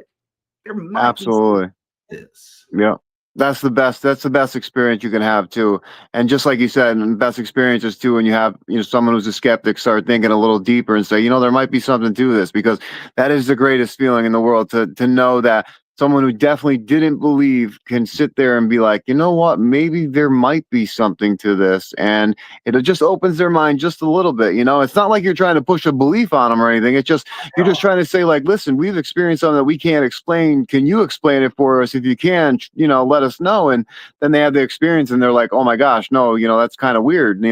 S2: There might be this.
S1: Yeah. That's the best experience you can have too. And just like you said, and the best experiences too, when you have, someone who's a skeptic start thinking a little deeper and say, there might be something to this, because that is the greatest feeling in the world, to know that someone who definitely didn't believe can sit there and be like, you know what, maybe there might be something to this. And it just opens their mind just a little bit. It's not like you're trying to push a belief on them or anything. It's just, you're just trying to say, like, listen, we've experienced something that we can't explain. Can you explain it for us? If you can, let us know. And then they have the experience and they're like, oh my gosh, no, that's kind of weird,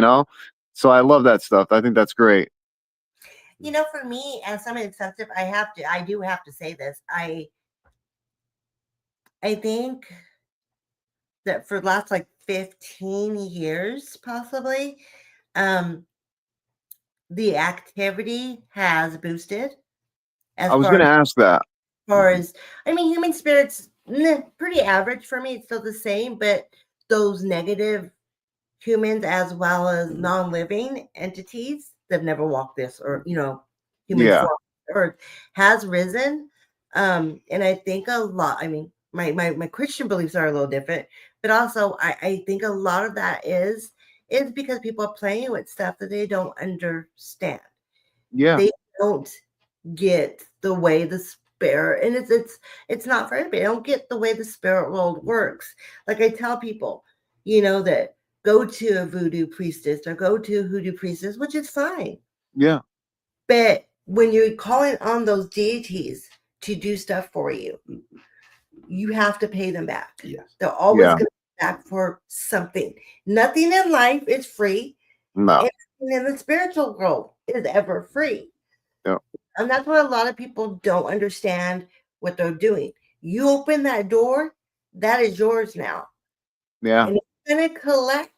S1: So I love that stuff. I think that's great.
S3: For me, as someone sensitive, I do have to say this. I think that for the last 15 years, possibly, the activity has boosted.
S1: I was going to ask that.
S3: As far as, human spirits, pretty average for me. It's still the same, but those negative humans as well as non-living entities that have never walked this, or human
S1: Yeah.
S3: form on earth, has risen. And I think a lot, I mean, my Christian beliefs are a little different, but also I think a lot of that is because people are playing with stuff that they don't understand.
S1: Yeah.
S3: They don't get the way the spirit, and it's not for everybody. They don't get the way the spirit world works. Like I tell people, that go to a voodoo priestess or go to a hoodoo priestess, which is fine.
S1: Yeah.
S3: But when you're calling on those deities to do stuff for you, you have to pay them back.
S2: Yes.
S3: They're always
S1: Yeah.
S3: going to be back for something. Nothing in life is free.
S1: No.
S3: And in the spiritual world is ever free.
S1: Yeah.
S3: And that's what a lot of people don't understand what they're doing. You open that door, that is yours now.
S1: Yeah.
S3: And it's going to collect.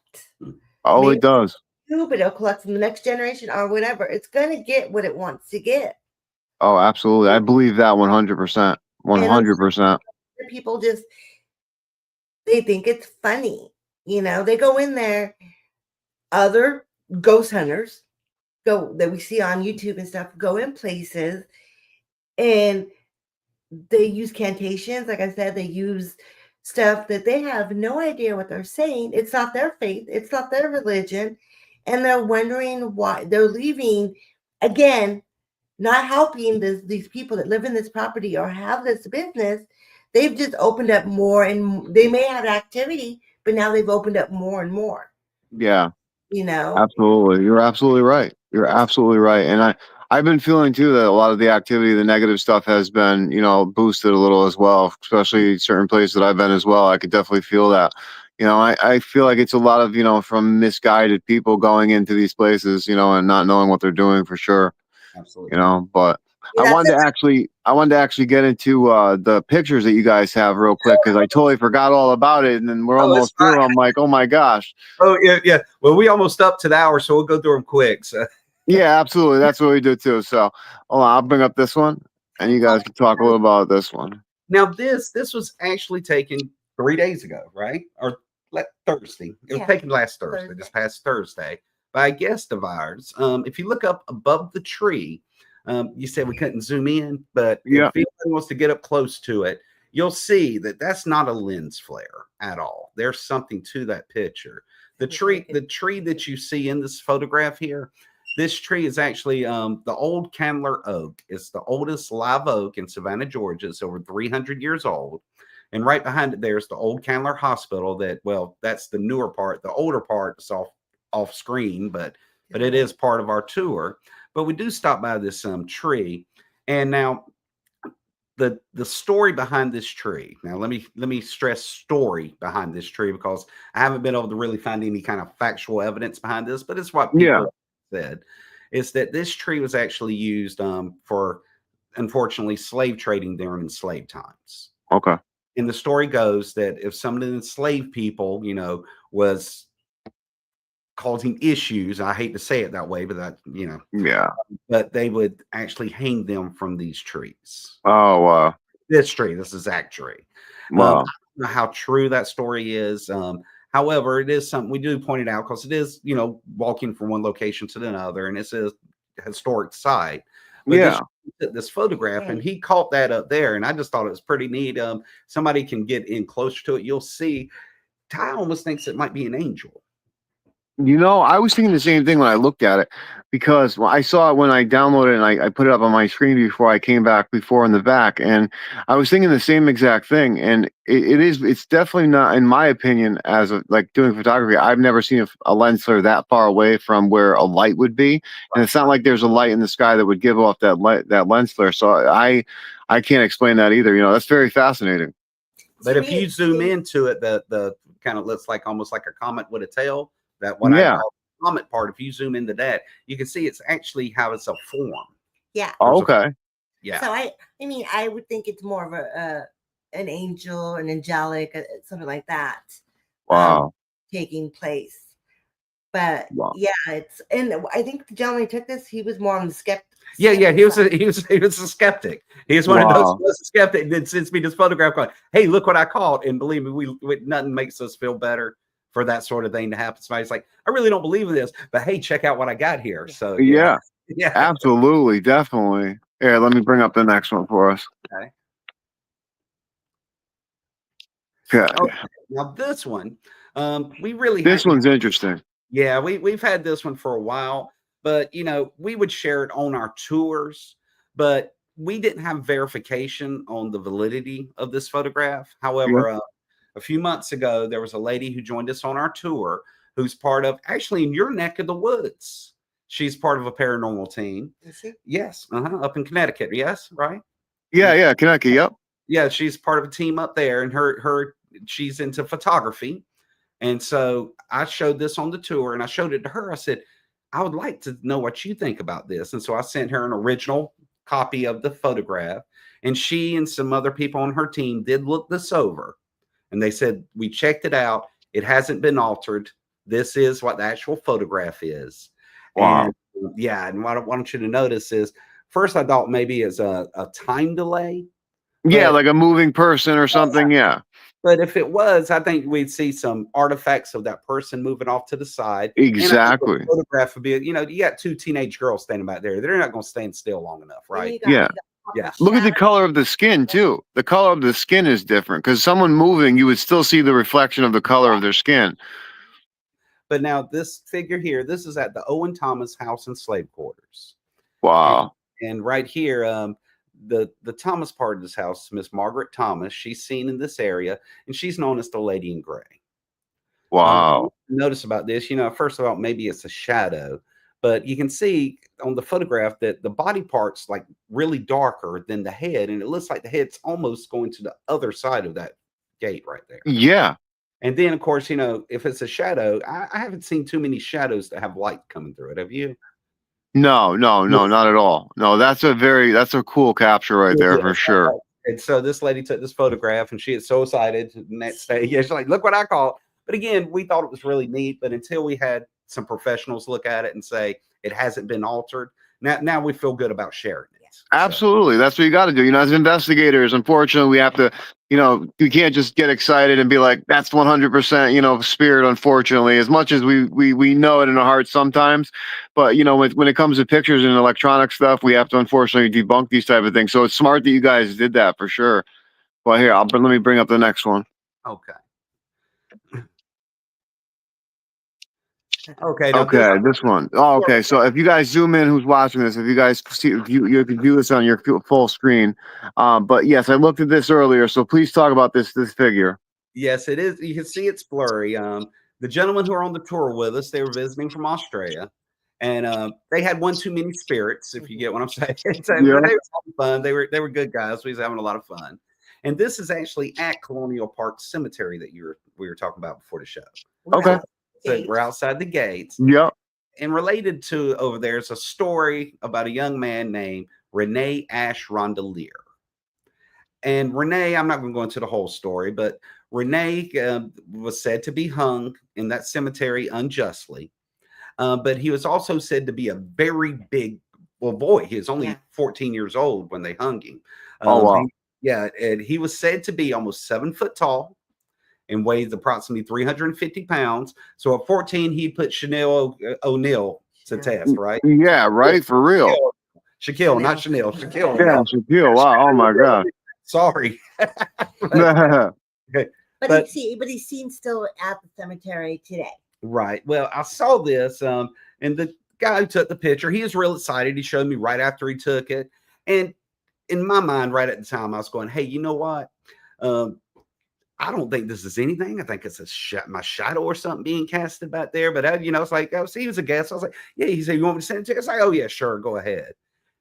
S1: Oh,
S3: Maybe
S1: it does.
S3: but it'll collect from the next generation or whatever. It's going to get what it wants to get.
S1: Oh, absolutely. I believe that 100%. 100%.
S3: People just, they think it's funny. They go in there, other ghost hunters that we see on YouTube and stuff, go in places and they use cantations. Like I said, they use stuff that they have no idea what they're saying. It's not their faith. It's not their religion. And they're wondering why they're leaving, again, not helping these people that live in this property or have this business. They've just opened up more, and they may have activity, but now they've opened up more and more.
S1: Yeah.
S3: Absolutely.
S1: You're absolutely right. You're absolutely right. And I've been feeling too that a lot of the activity, the negative stuff has been, boosted a little as well, especially certain places that I've been as well. I could definitely feel that. I feel like it's a lot of, from misguided people going into these places, and not knowing what they're doing for sure.
S2: Absolutely.
S1: But I wanted to actually get into the pictures that you guys have real quick, because I totally forgot all about it, and then we're almost through. I'm like, oh my gosh.
S2: Oh yeah. Well, we almost up to the hour, so we'll go through them quick. So.
S1: Yeah, absolutely. That's what we do too. So hold on, I'll bring up this one, and you guys can talk a little about this one.
S2: Now this was actually taken 3 days ago, right? Or Thursday. It was taken last Thursday, this past Thursday, by a guest of ours. If you look up above the tree, you said we couldn't zoom in, but if anybody wants to get up close to it, you'll see that that's not a lens flare at all. There's something to that picture. The tree that you see in this photograph here, this tree is actually the old Candler oak. It's the oldest live oak in Savannah, Georgia. It's over 300 years old. And right behind it, there's the old Candler Hospital. That's the newer part. The older part is off screen, but it is part of our tour. But we do stop by this tree, and now the story behind this tree. Now let me stress story behind this tree, because I haven't been able to really find any kind of factual evidence behind this, but it's what people said. Is that this tree was actually used for, unfortunately, slave trading during enslaved times.
S1: Okay.
S2: And the story goes that if some of the enslaved people, was causing issues, I hate to say it that way, but that, but they would actually hang them from these trees.
S1: Oh, wow.
S2: This exact tree.
S1: Wow.
S2: I don't know how true that story is. However, it is something we do point it out, because it is, walking from one location to another, and it's a historic site. But this photograph, and he caught that up there, and I just thought it was pretty neat. Somebody can get in closer to it. You'll see Ty almost thinks it might be an angel.
S1: I was thinking the same thing when I looked at it, because I saw it when I downloaded it, and I put it up on my screen before I came back before in the back, and I was thinking the same exact thing. And it's definitely not, in my opinion, as like doing photography, I've never seen a lens flare that far away from where a light would be, and it's not like there's a light in the sky that would give off that lens flare. So I can't explain that either. That's very fascinating.
S2: But if you zoom into it, the kind of looks like almost like a comet with a tail. That I call the comet part. If you zoom into that, you can see it's actually how it's a form.
S3: Yeah.
S1: Oh, okay.
S2: Yeah.
S3: So I would think it's more of an angel, an angelic, something like that.
S1: Wow.
S3: Taking place. But and I think the gentleman who took this, he was more on the skeptic.
S2: Yeah, he was a skeptic. He was one of those who was a skeptic that sends me this photograph going, hey, look what I caught. And believe me, nothing makes us feel better for that sort of thing to happen. Somebody's like, I really don't believe in this, but hey, check out what I got here. So
S1: Yeah,
S2: yeah,
S1: absolutely, definitely. Here, let me bring up the next one for us.
S2: okay.
S1: Okay.
S2: Oh, now this one, we really
S1: This
S2: hadn't.
S1: one's interesting.
S2: Yeah, we've had this one for a while, but we would share it on our tours, but we didn't have verification on the validity of this photograph.
S1: Yeah.
S2: However, a few months ago, there was a lady who joined us on our tour who's part of actually in your neck of the woods. She's part of a paranormal team.
S3: Is she?
S2: Yes, up in Connecticut. Yes, right.
S1: Yeah, Connecticut. Yep.
S2: Yeah, she's part of a team up there, and she's into photography. And so I showed this on the tour and I showed it to her. I said, I would like to know what you think about this. And so I sent her an original copy of the photograph. And she and some other people on her team did look this over. And they said, we checked it out. It hasn't been altered. This is what the actual photograph is.
S1: Wow.
S2: And yeah. And what I want you to notice is first, I thought maybe it's a time delay.
S1: Yeah, like a moving person or something. Yeah.
S2: But if it was, I think we'd see some artifacts of that person moving off to the side.
S1: Exactly.
S2: And the photograph would be, you got two teenage girls standing back there. They're not going to stand still long enough, right?
S1: Yeah. Look at the color of the skin too. The color of the skin is different because someone moving, you would still see the reflection of the color of their skin.
S2: But now this figure here, this is at the Owen Thomas house and slave quarters.
S1: Wow.
S2: And right here, the Thomas part of this house, Miss Margaret Thomas, she's seen in this area, and she's known as the Lady in Gray.
S1: Wow.
S2: Notice about this, first of all, maybe it's a shadow, but you can see on the photograph that the body part's like really darker than the head, and it looks like the head's almost going to the other side of that gate right there.
S1: Yeah.
S2: And then, of course, if it's a shadow, I haven't seen too many shadows that have light coming through it. Have you?
S1: No, not at all. No, that's a cool capture right there for sure.
S2: And so this lady took this photograph and she is so excited the next day. Yeah, she's like, look what I caught. But again, we thought it was really neat. But until we had some professionals look at it and say it hasn't been altered, now we feel good about sharing it.
S1: Absolutely. That's what you got to do. As investigators, unfortunately, we have to, you can't just get excited and be like, that's 100%, spirit, unfortunately, as much as we know it in our hearts sometimes. But, when it comes to pictures and electronic stuff, we have to unfortunately debunk these type of things. So it's smart that you guys did that for sure. Well, here, let me bring up the next one.
S2: Okay. Okay.
S1: Okay, this one. Oh, okay. So if you guys zoom in, who's watching this? If you guys see, you can view this on your full screen. But yes, I looked at this earlier. So please talk about this figure.
S2: Yes, it is. You can see it's blurry. The gentlemen who are on the tour with us, they were visiting from Australia, and they had one too many spirits. If you get what I'm saying, so
S1: Yeah.
S2: they were having fun. They were good guys. We was having a lot of fun. And this is actually at Colonial Park Cemetery that we were talking about before the show.
S1: Okay.
S2: So we're outside the gates.
S1: Yep.
S2: And related to over there is a story about a young man named Rene Ash Rondelier. And Rene, I'm not going to go into the whole story, but Rene was said to be hung in that cemetery unjustly. But he was also said to be a very big, boy, he was only 14 years old when they hung him.
S1: Oh, wow.
S2: And he was said to be almost 7 foot tall and weighs approximately 350 pounds. So at 14, he put Chanel O'Neill to test, right?
S1: Yeah, right. For real.
S2: Shaquille, not Chanel. Shaquille.
S1: Yeah, Shaquille. Wow. Oh my God.
S2: Sorry.
S3: But he's seen still at the cemetery today.
S2: Right. Well, I saw this, and the guy who took the picture, he was real excited. He showed me right after he took it. And in my mind, right at the time, I was going, hey, you know what? I don't think this is anything. I think it's my shadow or something being casted back there. But, it's like, he was a guest. I was like, yeah. He said, you want me to send it to you? I was like, oh, yeah, sure. Go ahead.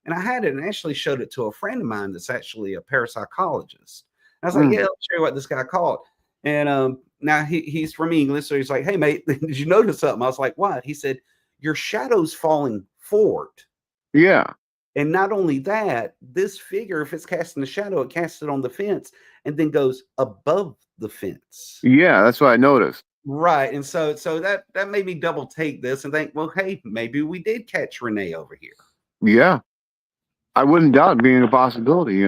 S2: And I had it and actually showed it to a friend of mine that's actually a parapsychologist. And I was like, yeah, let me show you what this guy caught. And now he's from England. So he's like, hey, mate, did you notice something? I was like, what? He said, your shadow's falling forward.
S1: Yeah.
S2: And not only that, this figure, if it's casting a shadow, it casts it on the fence and then goes above the fence.
S1: Yeah, that's what I noticed.
S2: Right. And so that made me double take this and think, well, hey, maybe we did catch Rene over here.
S1: Yeah. I wouldn't doubt it being a possibility,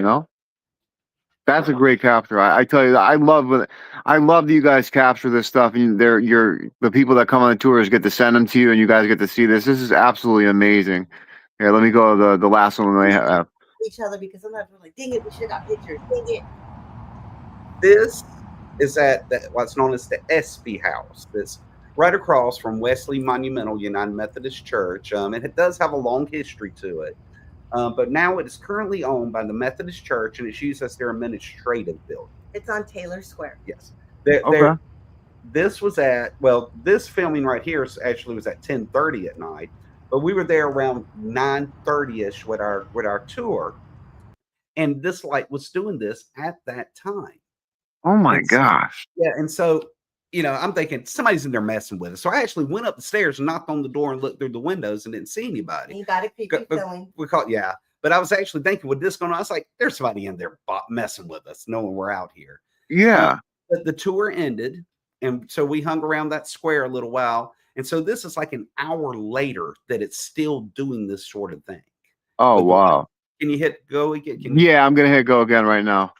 S1: That's a great capture. I tell you, I love that you guys capture this stuff, and the people that come on the tours get to send them to you, and you guys get to see this. This is absolutely amazing. Here, let me go to the last one they have.
S3: Each other because sometimes we're like, dang it, we should have got pictures. Dang it.
S2: This is at what's known as the Espy House. That's right across from Wesley Monumental United Methodist Church. And it does have a long history to it. But now it is currently owned by the Methodist Church, and it's used as their administrative building.
S3: It's on Taylor Square.
S2: Yes.
S1: Okay.
S2: This was this filming right here actually was at 10:30 at night, but we were there around 9:30ish with our tour, and this light was doing this at that time.
S1: Oh my gosh.
S2: Yeah, and so I'm thinking somebody's in there messing with us. So I actually went up the stairs and knocked on the door and looked through the windows and didn't see anybody.
S3: You got a creepy feeling.
S2: But I was actually thinking, with this going on, I was like, there's somebody in there messing with us, knowing we're out here.
S1: Yeah.
S2: But the tour ended, and so we hung around that square a little while. And so this is like an hour later that it's still doing this sort of thing.
S1: Oh, wow.
S2: Can you hit go again?
S1: Yeah, I'm going to hit go again right now.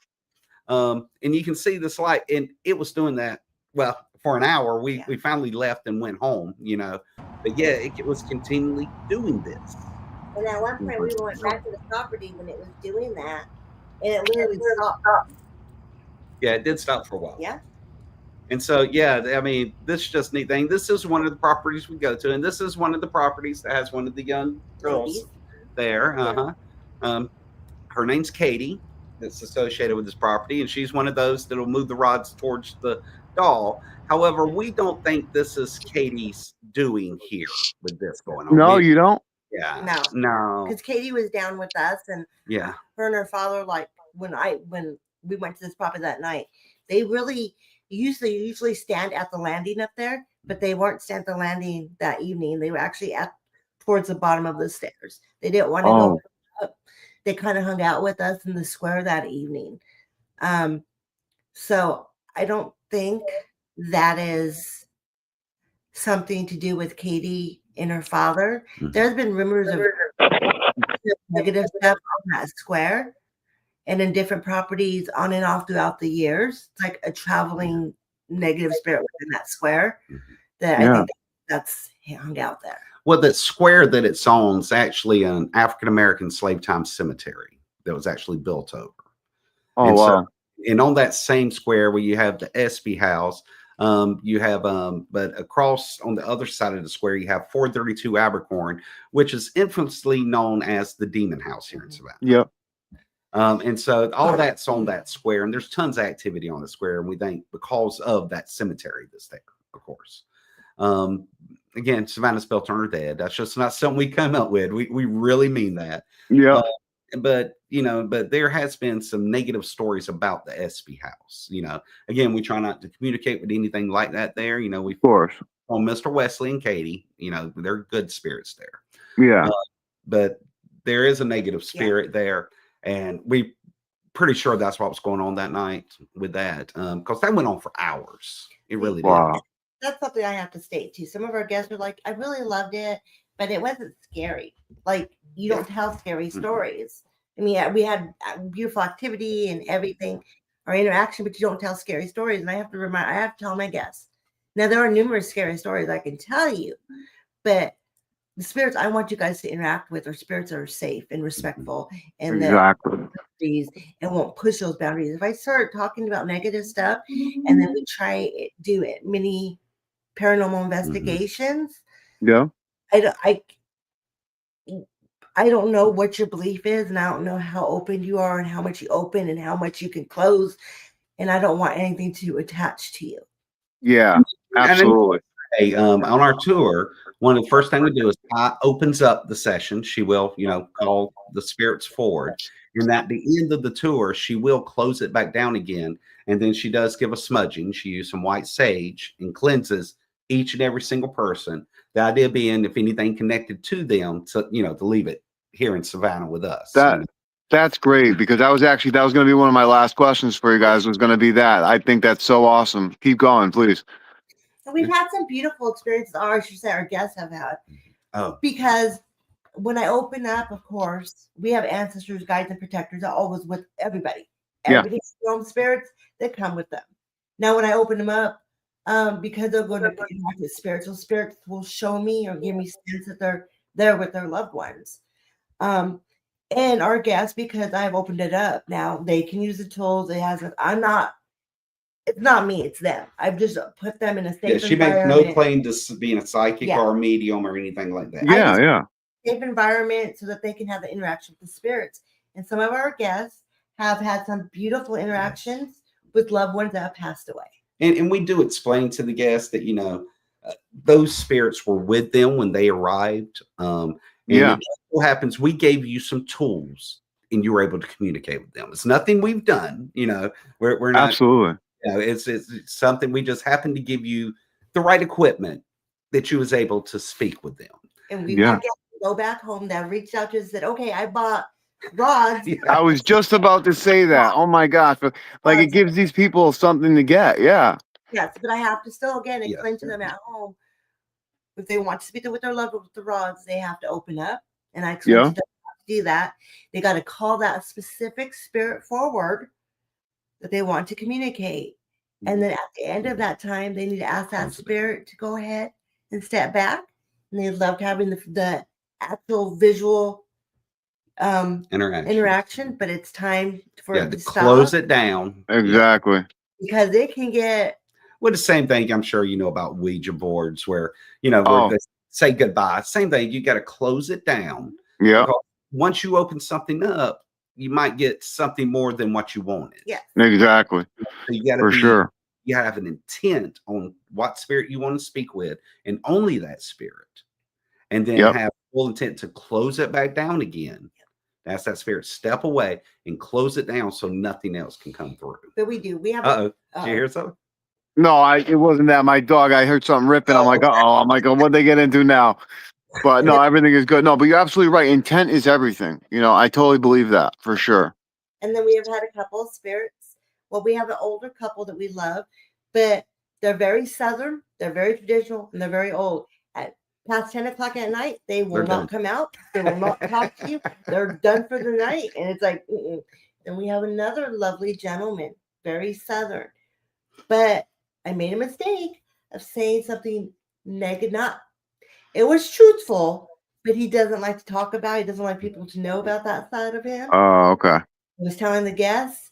S2: And you can see this light, and it was doing that. Well, for an hour, we finally left and went home, But yeah, it was continually doing this.
S3: And at one point, we went back to the property when it was doing that, and it literally stopped.
S2: Yeah, it did stop for a while.
S3: Yeah.
S2: And so, yeah, I mean, this is just a neat thing. This is one of the properties we go to, and this is one of the properties that has one of the young girls there. Her name's Katie. That's associated with this property, and she's one of those that'll move the rods towards the doll. However, we don't think this is Katie's doing here with this going on.
S1: No, you don't?
S2: Yeah. No.
S3: Because Katie was down with us, and
S2: yeah,
S3: her and her father, like when we went to this property that night, they really usually stand at the landing up there, but they weren't stand at the landing that evening. They were actually towards the bottom of the stairs. They didn't want to go up. They kind of hung out with us in the square that evening. So I don't think that is something to do with Katie and her father. There's been rumors of negative stuff on that square and in different properties on and off throughout the years. It's like a traveling negative spirit within that square that I think that's hung out there.
S2: Well, the square that it's on is actually an African-American slave time cemetery that was actually built over.
S1: Oh,
S2: and
S1: wow.
S2: And on that same square where you have the Espy House, you have, but across on the other side of the square, you have 432 Abercorn, which is infamously known as the Demon House here in Savannah.
S1: Yep.
S2: And so all that's on that square, and there's tons of activity on the square, and we think because of that cemetery that's there, of course. Again, Savannah's built on her dead. That's just not something we come up with. We really mean that.
S1: Yeah.
S2: But there has been some negative stories about the Espy House. Again, we try not to communicate with anything like that there. We, of
S1: course,
S2: on Mr. Wesley and Katie, they're good spirits there.
S1: Yeah.
S2: But there is a negative spirit there, and we pretty sure that's what was going on that night with that. Because that went on for hours. It really did.
S3: That's something I have to state too. Some of our guests are like, I really loved it, but it wasn't scary. Like, you don't tell scary stories. I mean, we had beautiful activity and everything, our interaction, but you don't tell scary stories. And I have to tell my guests. Now, there are numerous scary stories I can tell you, but the spirits I want you guys to interact with are spirits that are safe and respectful and boundaries and won't push those boundaries. If I start talking about negative stuff and then we try do it many paranormal investigations, I don't know what your belief is, and I don't know how open you are and how much you open and how much you can close, and I don't want anything to attach to you.
S1: Yeah, absolutely.
S2: Hey, on our tour, one of the first things we do is opens up the session. She will, call the spirits forward, and at the end of the tour, she will close it back down again, and then she does give a smudging. She uses some white sage and cleanses each and every single person. The idea being, if anything connected to them, to leave it here in Savannah with us.
S1: That's great, because that was going to be one of my last questions for you guys. Was going to be that. I think that's so awesome. Keep going, please.
S3: So we've had some beautiful experiences. Or I should say, our guests have had. Oh, because when I open up, of course, we have ancestors, guides, and protectors that always with everybody. Everything from spirits that come with them. Now, when I open them up, because they're going to interact with spirits will show me or give me sense that they're there with their loved ones. And our guests, because I've opened it up now, they can use the tools. It's not me, it's them. I've just put them in a safe
S2: she makes no claim to being a psychic or a medium or anything like that.
S3: Safe environment so that they can have the interaction with the spirits. And some of our guests have had some beautiful interactions with loved ones that have passed away.
S2: And we do explain to the guests that, those spirits were with them when they arrived. And it what happens, we gave you some tools and you were able to communicate with them. It's nothing we've done, we're not.
S1: Absolutely.
S2: It's something we just happened to give you the right equipment that you was able to speak with them.
S3: And we had guests go back home that reached out to us and said, okay, I bought rods.
S1: I was just about to say that. Oh my gosh. Like it gives these people something to get. Yeah.
S3: Yes, but I have to still again explain to them at home if they want to speak with their loved ones with the rods, they have to open up. And I explain to them how to do that. They got to call that specific spirit forward that they want to communicate. And then at the end of that time, they need to ask that spirit to go ahead and step back. And they loved having the actual visual interaction, but it's time for it to
S2: close it down.
S1: Exactly.
S3: Because it can get
S2: the same thing I'm sure you know about Ouija boards where where they say goodbye. Same thing, you got to close it down.
S1: Yeah.
S2: Once you open something up, you might get something more than what you wanted.
S3: Yeah.
S1: Exactly.
S2: So you got to you have an intent on what spirit you want to speak with, and only that spirit. And then have full intent to close it back down again. That's that spirit step away and close it down so nothing else can come through.
S3: But we do. We have
S2: Did you hear something?
S1: No, it wasn't that. My dog, I heard something ripping. I'm like, I'm like, what'd they get into now? But no, everything is good. No, but you're absolutely right. Intent is everything. I totally believe that for sure.
S3: And then we have had a couple of spirits. Well, we have an older couple that we love, but they're very Southern, they're very traditional, and they're very old. At past 10 o'clock at night, they will not come out. They will not talk to you. They're done for the night. And it's like, Then we have another lovely gentleman, very Southern. But I made a mistake of saying something negative. It was truthful, but he doesn't like to talk about it. He doesn't like people to know about that side of him.
S1: Oh, okay.
S3: I was telling the guests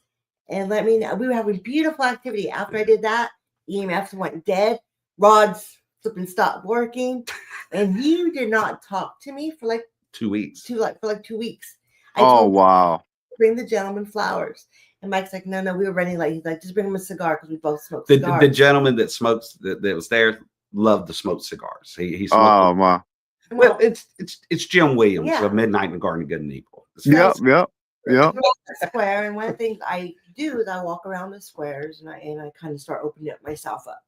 S3: and let me know. We were having beautiful activity. After I did that, EMFs went dead. Rods flipping stopped working. And he did not talk to me for like
S2: 2 weeks.
S3: For like 2 weeks.
S1: Wow.
S3: Bring the gentleman flowers. And Mike's like, no, we were running late. He's like, just bring him a cigar because we both smoke cigars.
S2: The gentleman that smokes that was there loved to smoke cigars. He smoked.
S1: Oh, wow.
S2: Well, it's Jim Williams of Midnight in the Garden of Good and Evil.
S1: Yep.
S3: Square, and one of the things I do is I walk around the squares and I kind of start opening up myself up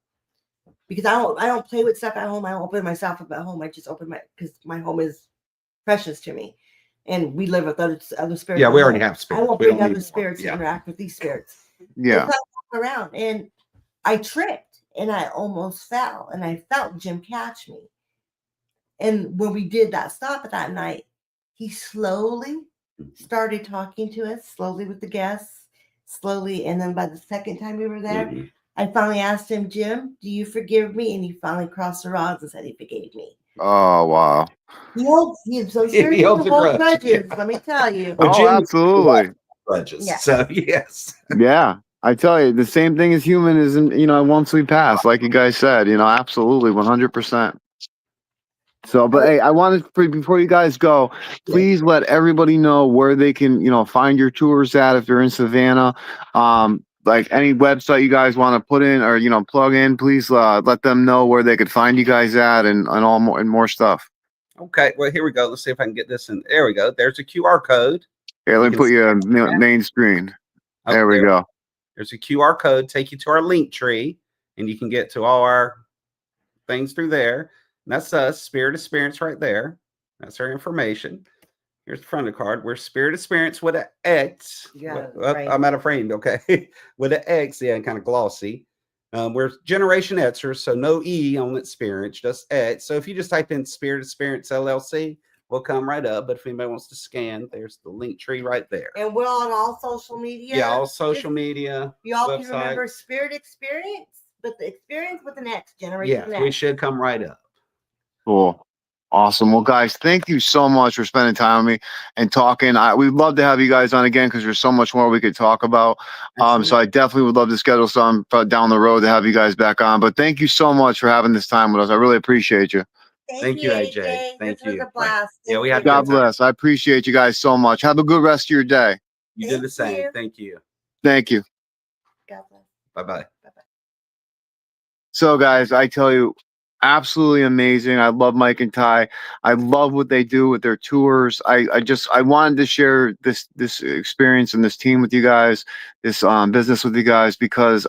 S3: because I don't play with stuff at home. I don't open myself up at home. I just open because my home is precious to me, and we live with other spirits.
S2: Yeah, we already have spirits.
S3: I won't bring other spirits to interact with these spirits.
S1: Yeah.
S3: So I walk around and I tripped and I almost fell and I felt Jim catch me. And when we did that stop at that night, he slowly started talking to us, slowly with the guests, slowly. And then by the second time we were there, I finally asked him, Jim, do you forgive me? And he finally crossed the rods and said he forgave me.
S1: Oh, wow.
S3: He's so serious to hold grudges, let me tell you.
S1: Oh, absolutely.
S2: Grudges. Yeah. So, yes.
S1: Yeah. I tell you, the same thing as humanism, once we pass, like you guys said, absolutely, 100%. So, but hey, I wanted before you guys go, please let everybody know where they can, find your tours at if they're in Savannah. Like any website you guys want to put in or plug in, please let them know where they could find you guys at and all more stuff.
S2: Okay, well here we go. Let's see if I can get this in. There we go. There's a QR code.
S1: Here, let me put you on main screen. There we go.
S2: There's a QR code. Take you to our link tree, and you can get to all our things through there. And that's us, Spirit Xperience right there. That's our information. Here's the front of the card. We're Spirit Xperience with an X.
S3: Yeah,
S2: right. I'm out of frame, okay. With an X, and kind of glossy. We're Generation Xers, so no E on Experience, just X. So if you just type in Spirit Xperience LLC, we'll come right up. But if anybody wants to scan, there's the link tree right there.
S3: And we're on all social media.
S2: Yeah, all social media.
S3: Y'all
S2: website.
S3: can remember Spirit Xperience, but the experience with an X, generation.
S2: Yeah, we should come right up.
S1: Cool. Awesome. Well, guys, thank you so much for spending time with me and talking. We'd love to have you guys on again because there's so much more we could talk about. So I definitely would love to schedule some down the road to have you guys back on. But thank you so much for having this time with us. I really appreciate you.
S2: Thank you, AJ. Thank
S3: this
S2: you.
S3: was a blast.
S2: Yeah, we had
S1: God bless. I appreciate you guys so much. Have a good rest of your day.
S2: You did the same. Thank you.
S1: Thank you.
S3: God bless.
S2: Bye-bye.
S3: Bye-bye.
S1: So, guys, I tell you, absolutely amazing. I love Mike and Ty. I love what they do with their tours. I wanted to share this experience and this team with you guys, this business with you guys, because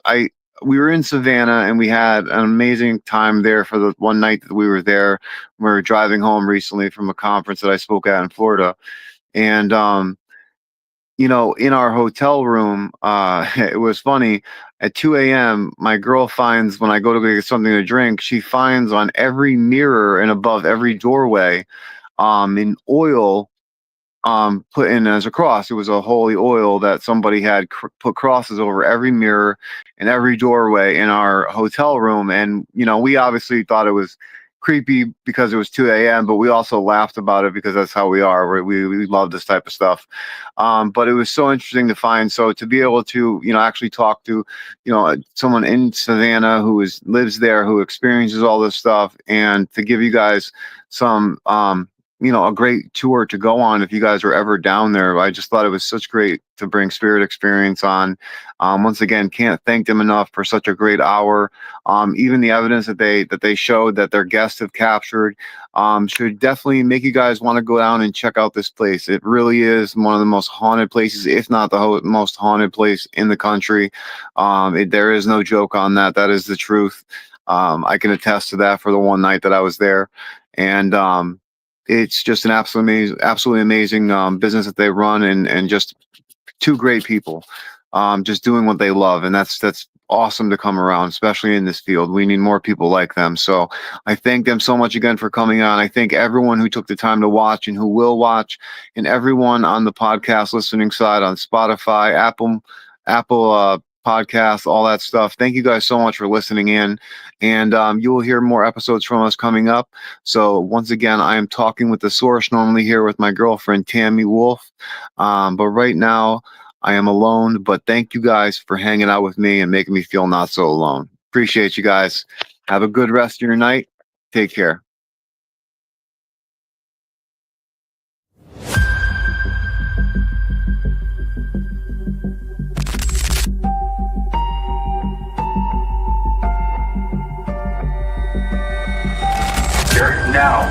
S1: we were in Savannah and we had an amazing time there for the one night that we were there. We were driving home recently from a conference that I spoke at in Florida. And, you know, in our hotel room, it was funny. At 2 a.m., my girl finds, when I go to get something to drink, she finds on every mirror and above every doorway, in oil, put in as a cross. It was a holy oil that somebody had put crosses over every mirror and every doorway in our hotel room. And, you know, we obviously thought it was creepy because it was 2 a.m., but we also laughed about it because that's how we are. We love this type of stuff. But it was so interesting to find. So to be able to, you know, actually talk to, you know, someone in Savannah who lives there, who experiences all this stuff, and to give you guys some, you know, a great tour to go on if you guys are ever down there. I just thought it was such great to bring Spirit Xperience on. Once again, can't thank them enough for such a great hour. Even the evidence that they showed that their guests have captured should definitely make you guys want to go down and check out this place. It really is one of the most haunted places, if not the most haunted place in the country. There is no joke on that. That is the truth. I can attest to that for the one night that I was there. And it's just an absolutely amazing business that they run, and just two great people just doing what they love. And that's awesome to come around, especially in this field. We need more people like them. So I thank them so much again for coming on. I thank everyone who took the time to watch and who will watch, and everyone on the podcast listening side on Spotify, Apple Podcasts, all that stuff. Thank you guys so much for listening in, and you will hear more episodes from us coming up. So once again, I am talking with the source, normally here with my girlfriend Tammy Wolf, but right now I am alone. But thank you guys for hanging out with me and making me feel not so alone. Appreciate you guys. Have a good rest of your night. Take care.
S4: Now,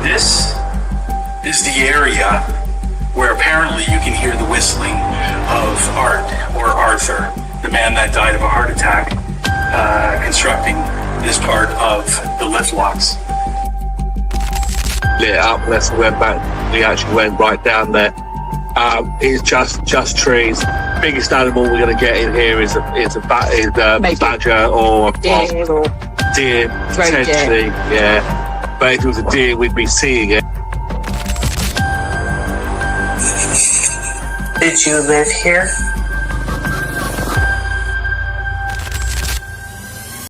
S4: this is the area where apparently you can hear the whistling of Art, or Arthur, the man that died of a heart attack, constructing this part of the lift locks.
S5: Lit up, let's went back. We actually went right down there. It's just trees. Biggest animal we're going to get in here is a badger or a deer, potentially, yeah. But if it was a deer, we'd be seeing it.
S6: Did you live here?